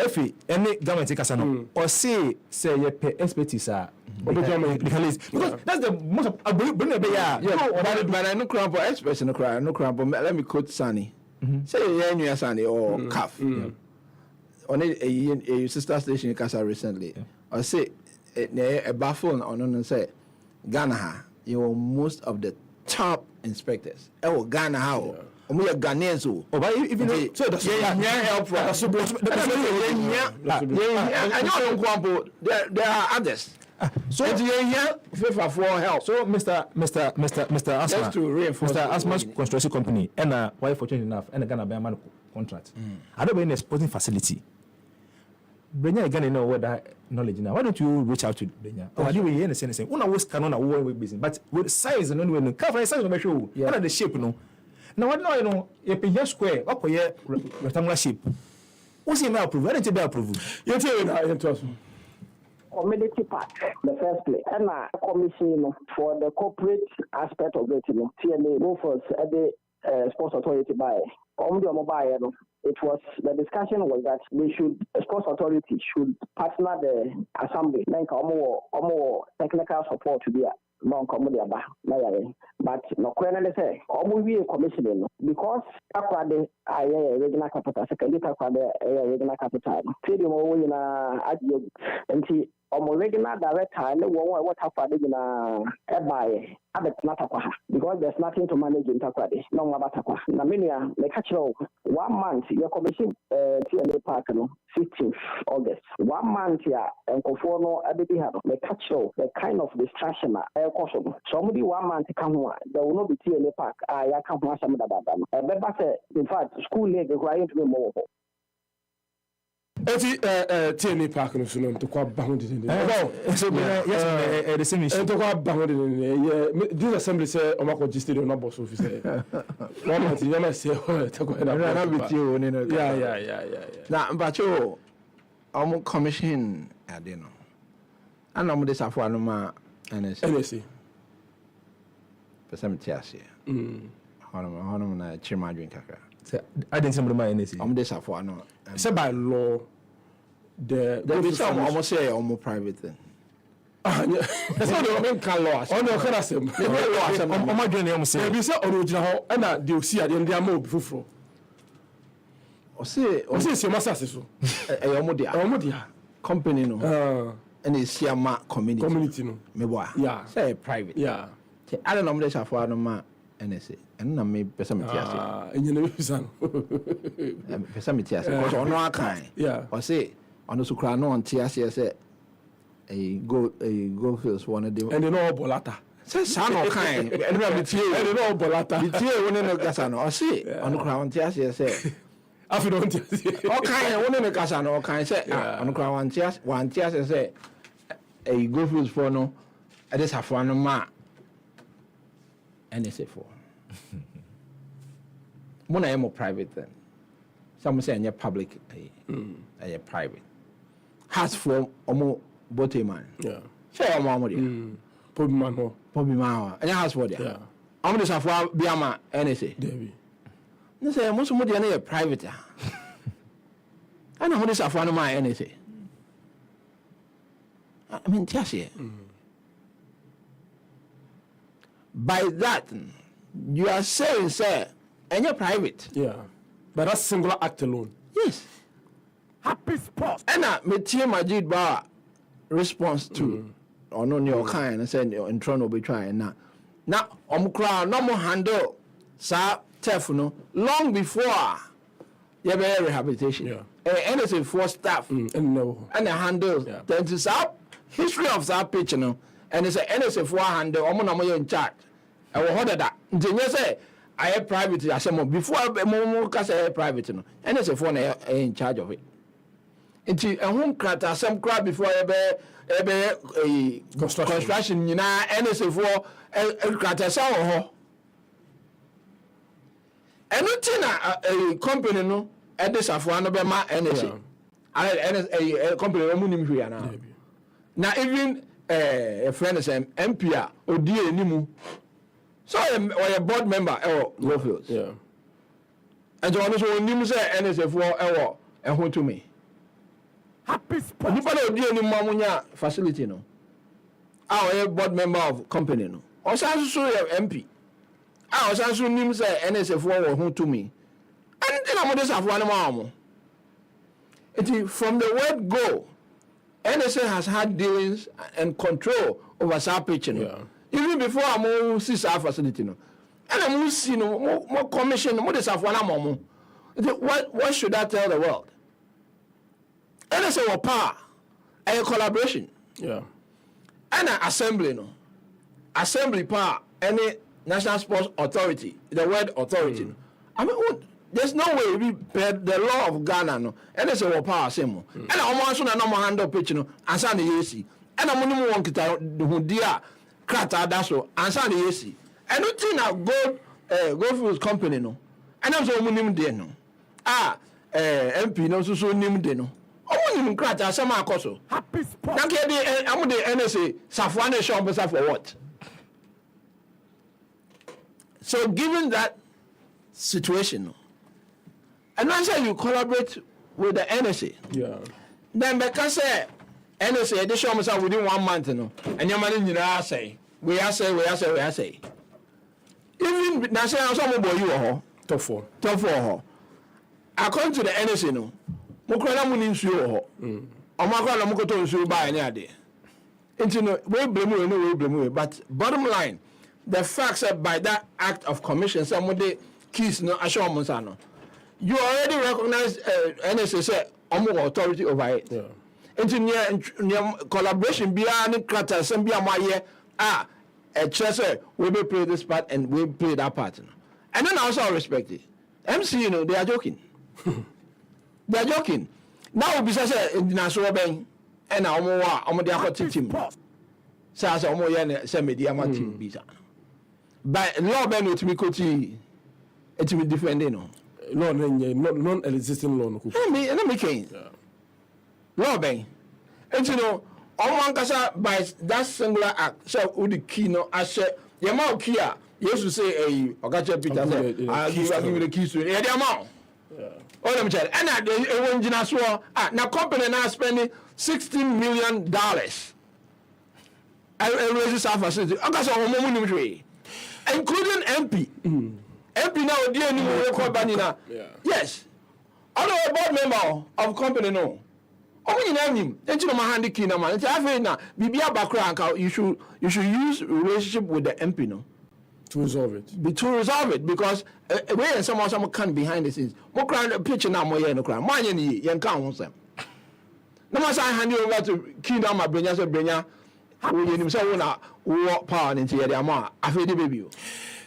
FA any government take us no or say you pay expertise because that's the most bring a but I no cramp for express no cramp. Let me quote Sunny. Say you Sunny or CAF. On a sister station in Casa recently. I say a baffle on say Ghana, you most of the top inspectors. Oh, Ghana how? We are Ghanaians who. Oh, but even so that's help for us. There are others. So here FIFA for help. So Mr. Asma, just to reinforce Mr. Asma's construction company and why fortunate enough and Ghana by man contract. I don't be in a sporting facility. Brenya again know what that knowledge now. Why don't you reach out to Brenya? Oh, I do we in the sense saying, "Una was canon a way business, but with size and only cover size of my show. Yeah, the shape, no. Now what now you know? You pay square up here rectangular shape. What's your approve? Why don't you be approved? You tell me now. You tell us. Community part, the first place, and a commission for the corporate aspect of it, TNA go for the sports authority by mobile. It was the discussion was that they should the sports authority should partner the assembly, then more technical support to be a non-community but no question say we commissioning because akwade aye regional capital second akwade regional capital stadium we na adie nti regional director and what akwade na ebaye abetanakwa because there's nothing to manage in takwade no mabatakwa na menia me catch 1 month your commission TNA park no 15th August 1 month ya enkofo no abedi ha no me catch the kind of distraction somebody 1 month come one there will not be TNA park ya come one some that beba say in fact school league requiring to be more TNA park no so no to kwa ba ho de so yes the same issue to kwa ba ho de this assembly say o ma ko stadium na boss officer one month you na say to kwa na be you no yeah na mbacho commission ade no ana mo de safo anu ma NSC pesam tiasie hono na chima dwen kakra I didn't say my NSC de safo anu say by law the almost say almost private thing that's what the men can law on the can asem o ma dwen am say be say original ho na de see ade ndi ama obi fufuro o say se masase so omodia company no and it's Siama community no meboa yeah say private yeah I don't know the safo anu ma NSA and na me pesam tiasie enye na bisa no pesam tiasie because ono akan yeah o say ono so kra no on tiasie say a go feels one of them and they know bolata say san o kan and na tie and they know bolata the tie woni no gasa no o say ono kra on tiasie say afi don tiasie o kan woni no gasa no o kan say ono kra wan tiasie say a go feels for no e dey safo no ma NSA for Mona am private then. Some say you're public a private. Has for omo bote man. Yeah. Say omo mo dia. Pobi man. And has for dia. Yeah. Omo dey safo biama NSA. Debi. No say mo so mo dia na private ah. Ana mo dey safo no ma NSA. I mean tiasie. By that, you are saying, sir, and you're private. Yeah. But that singular act alone. Yes. Happy Sports. And me team Majid Ba response to or no your kind and said in Toronto be trying now. Now crowd no more handle sa no long before you have rehabilitation. Yeah. And it's a for staff And no. and the handles. Yeah. Then it's up history of that pitch, you know. And it's a NSA 400 or in charge. I will hold that. Then you say I have private. I say before I say private, you know. NSA 4 in charge of it. Until a home crater some crowd before a construction, you know, NSA 4 a crater so. And a company no at this afwan no be ma NSA. A company no munim hwe na. Now even a friend is MP or DA nimu. So or a board member or Gofields. Yeah. And so also nimu say NSA for ewo ehun to me. Happy Sports. Nipa na DA nimu amunya facility no. A board member of company no. O san so MP. O san so nimu say NSA for ehun to me. And then am this afwan no ma. From the word go, NSA has had dealings and control over our pitching. Yeah. Even before I see our facility. No. And I'm see more commission, more this of one. What should I tell the world? NSA was power, a collaboration. Yeah. And an assembly, no. Assembly power, any National Sports Authority, the word authority. I mean, there's no way we the law of Ghana no and say what power same and I'm also na normal handle pitch no ansa na yesi and I'm only one kita hu dia krata daso ansa na yesi and no thing na Goldfields company no and I'm so munim de no MP no so nim de no omunim krata asema akoso Happy Sports. na ke de am de NSA safwa na show for what. So given that situation no, and once you collaborate with the NSA, yeah. Then because NSA they show us within 1 month, you know, and your man in say, we are say. Even now say some boy you Top four. According to the NSA, no, Mokrana munin suo Omakwana Mokoto suo by any idea. Into no we blame you, but bottom line, the facts that by that act of commission, somebody keys no assurance no. You already recognize NSA say authority over it. Yeah. Into collaboration beyond crata some be a chess we may play this part and we play that part. And then also I respect it. MC, you know, they are joking. They are joking. Now we say in National Bank and our team. Says some media team visa. But law ben with me coach it will defend no. Non-existing law. Let me king. Law ben. And you know, on kasa by that singular act, so with the key no ashe, your mouth kia, yes to say a Okacha Peter say, I'll give you the keys to it. Amount. All them child. And I won't just now company now spending $16 million. I raise our facility. Including MP. MP now dear new company now. Yes. Other board member of company no. You know him. Don't you know my handy key man? It's now. Bibia background. You should use relationship with the MP no. To resolve it. To resolve it because when someone can behind the scenes. More crime picture now more no crime. Mine ye can't them. No matter I hand you over to Kingdom my brenya so brenya. We himself wanna power into the amount. I feel the baby.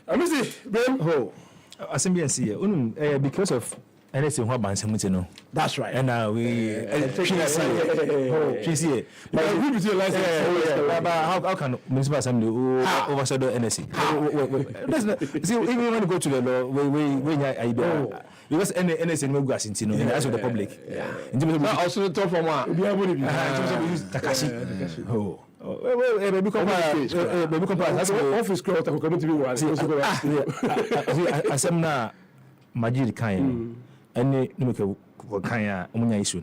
I miss it, Ben. Oh, assembly and see because of anything what man say no. That's right. And now we she's here. But who with your license? But how can municipal assembly overshadow NSC? That's not, see, even when you go to the law, we because NSC no go as in the eyes of the public. Yeah. Also the top from one. We use Takashi. Oh. Baby compare. Office crowd to come to be one. Asemna Majid Kain. Any no Kanya Omunya issue.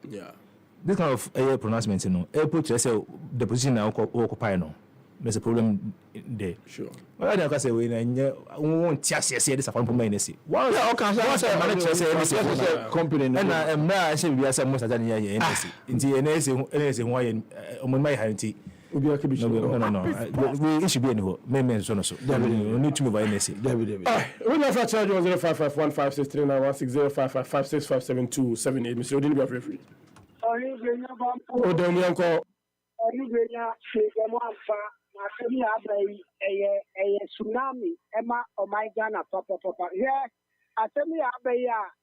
Yeah. This kind of pronouncement, you know, airport say the position now occupy no. there's a problem there. Sure. Well, I say we won't just say this upon Pomenesi. One manager say company. And I'm not saying we are some most of the year. NSA why on my hand. No. We should be anywhere. Maybe so. We need to move by NSA. When you have charge 05515639160555565727. Mr. Odin, be a referee. Oh, don't you call? A tsunami, Emma, or my Ghana, Papa. Yeah, I tell me,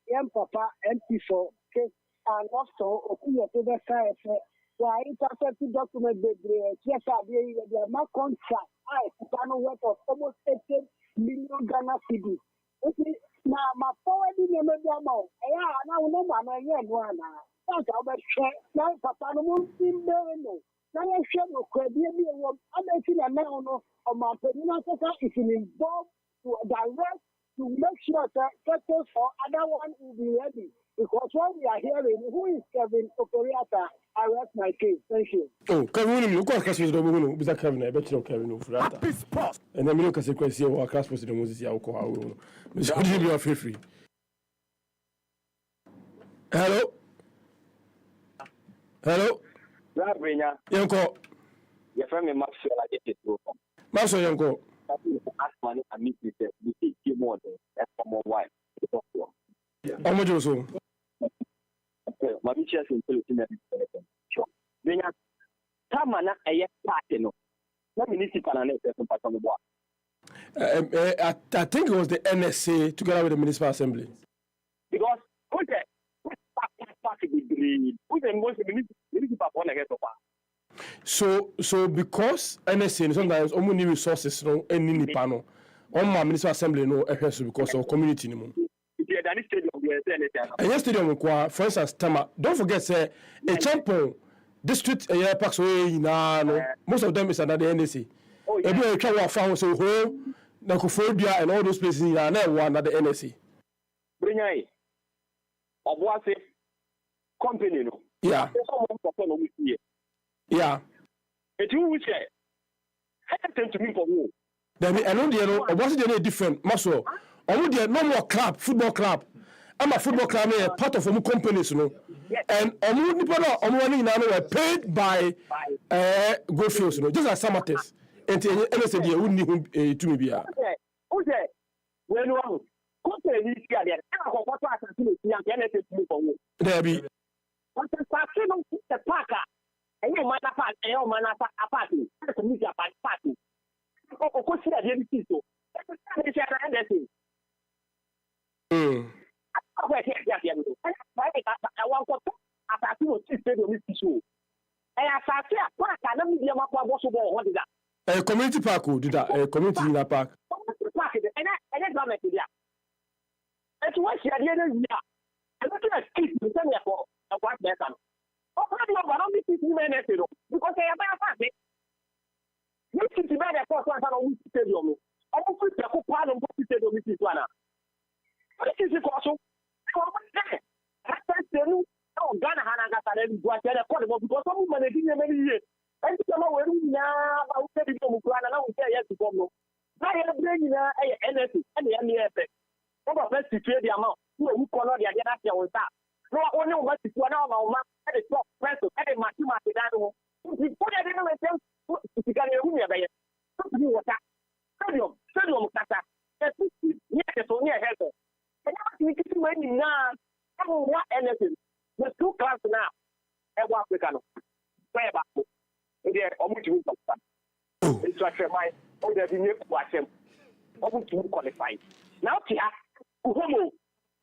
young Papa, MP4, and also, Okuya to the fair. Why intercepted document yes, my contract. I worth of almost 18 million Ghana cedis. Now, my forward in the amount. Yeah, now no man, I am one. That's how much now, Papa, no one seem no. Now, I share no credit. I'm making a now on my penina is involved to direct to make sure that sectors or other one will be ready. Because what we are hearing, who is Kevin Operiata? I rest my case. Thank you. Oh, Kevin, look at Cassis Domino, Mr. Kevin, I bet you Kevin Operiata. And then look at the question of class president Moses Yako. Mr. Odin, you are free. Hello? Hello? Yanko. Your family must feel like it. Master Yanko. Ask money and meet with them. We see you more than that's for more wife. How much also? My teachers in Philippines. Sure. Then Tamana a party no. Let me see Panane from I think it was the NSA together with the Municipal Assembly. Because so because NSA sometimes only resources no any nipa no on my Municipal Assembly no because of community no. And stadium for instance Tama, don't forget say a champion district parks way no most of them is under the NSA. Ebi a twa wa fa so ho na Kofodia and all those places na one under the NSA. Brinyai Obuase company no. Yeah. Yeah. It you which happened to me for who? Then I know the no Obuase dey different muscle. Omo dey no more club, football club. I'm a football club part of omo companies no. And omo nipa no omo ni na no were paid by Goldfields no just as Samates. Enti NSA dey wunni hu to me bia. Okay. When you company ni sia dey na ko ko asase no sia NSA to me for who? There be but the party no the parka and you man apart and you man apart to meet your party o ko sia dey bi so e sia na ndesi I want to attack you to stadium is so. And I say, what can I be a what is that? A community park did that, a community in a park. And I don't make it. And to watch the other year, I'm looking at kids to tell me for a white person. Oh, I don't be 50 minutes because they are by a party. You see, the man that was one of the stadium. I don't put the whole part of the stadium is one. What is it also? Ghana because some money didn't many years. And some of them now said it from Ghana. Now we say yes to come. I am bringing NSC and the MEF. What about best to trade the amount? Who call the idea that was that? No, only what is one of our man at the top press of any mathematics. We put it in the same. You can hear me about it. Something was that. Stadium, Kata. Yes, it's only a helper. And we can see when now. What anything? There's two class now. And what we can play back. They're almost doing something. It's like my own new question. Almost to qualify. Now, Tia, Uhomo.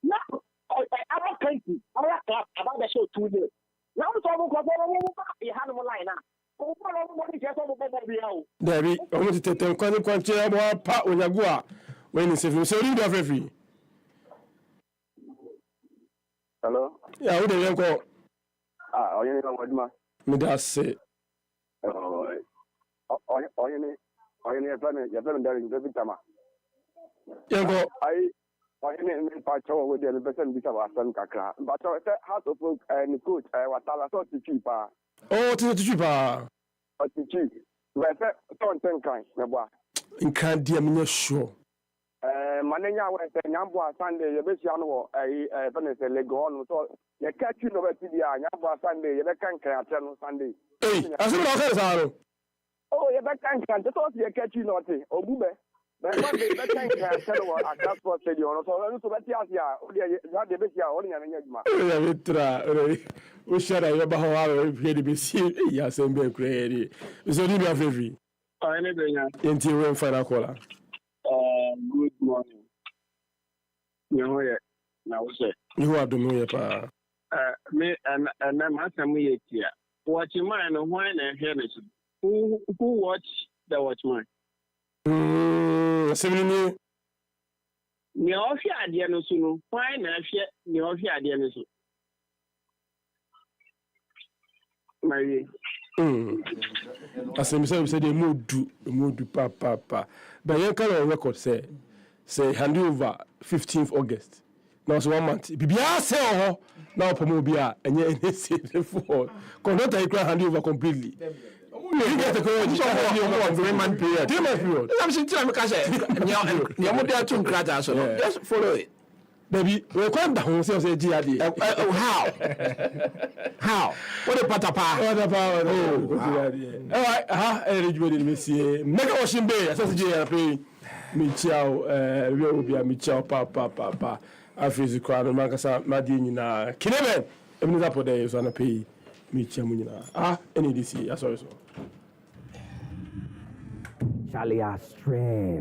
Now, our country, our club about the show 2 years. Now, it's almost a animal line now. There be almost a 10 quantity about part when you go when it's a so you do every. Hello? Yeah, who the young call? You know what, man? Me that's say. You plan there in the time. Young call. I didn't patrol with the person because of Kakra. But I said, how to book and coach, I was told to cheaper. Oh, to cheaper. To cheap. But don't think kind. Nkran dia me sure. Manenya we say Nyambo Sunday you be no Venice Legon so you catch you no be dia Nyambo Sunday you be kan kan no Sunday. Hey, aso na ka sa Oh, you be kan kan to you catch you no te Obube. But Monday be kan kan no Accra Sports Stadium so so be tia sia o dia ya de be sia o nya nya juma. Ya vetra, o shara yo ba ho wa be be si ya sembe kredi. So ni be afevi. Any benya. Enti we final caller. Good morning. You here? Now say. You are doing here, pa. Me and I'm asking here. Watchman and why and hear who watch the watchman? Seven. Me off your idea no sooner. Why not me off your idea no sooner? Mary. As I said, they mood pa. But you can record say hand over 15th August. Now so 1 month. Bibia say oh now pomobia and you say for conduct I can hand over completely. You get the courage for 3 month period. 3 month period. I'm saying to me say you mo dey tun krata so just follow it. Baby, we come down say GRD. How? What a patapa. All right, eligible monsieur. Mega washing bay, as GRD pay. Michao, we will be a Michao pa. Afrizi kwa no makasa madi nyina. Kinebe, emni zapo dey so na pay Michao nyina. NDC, sorry so. Charlie, stress.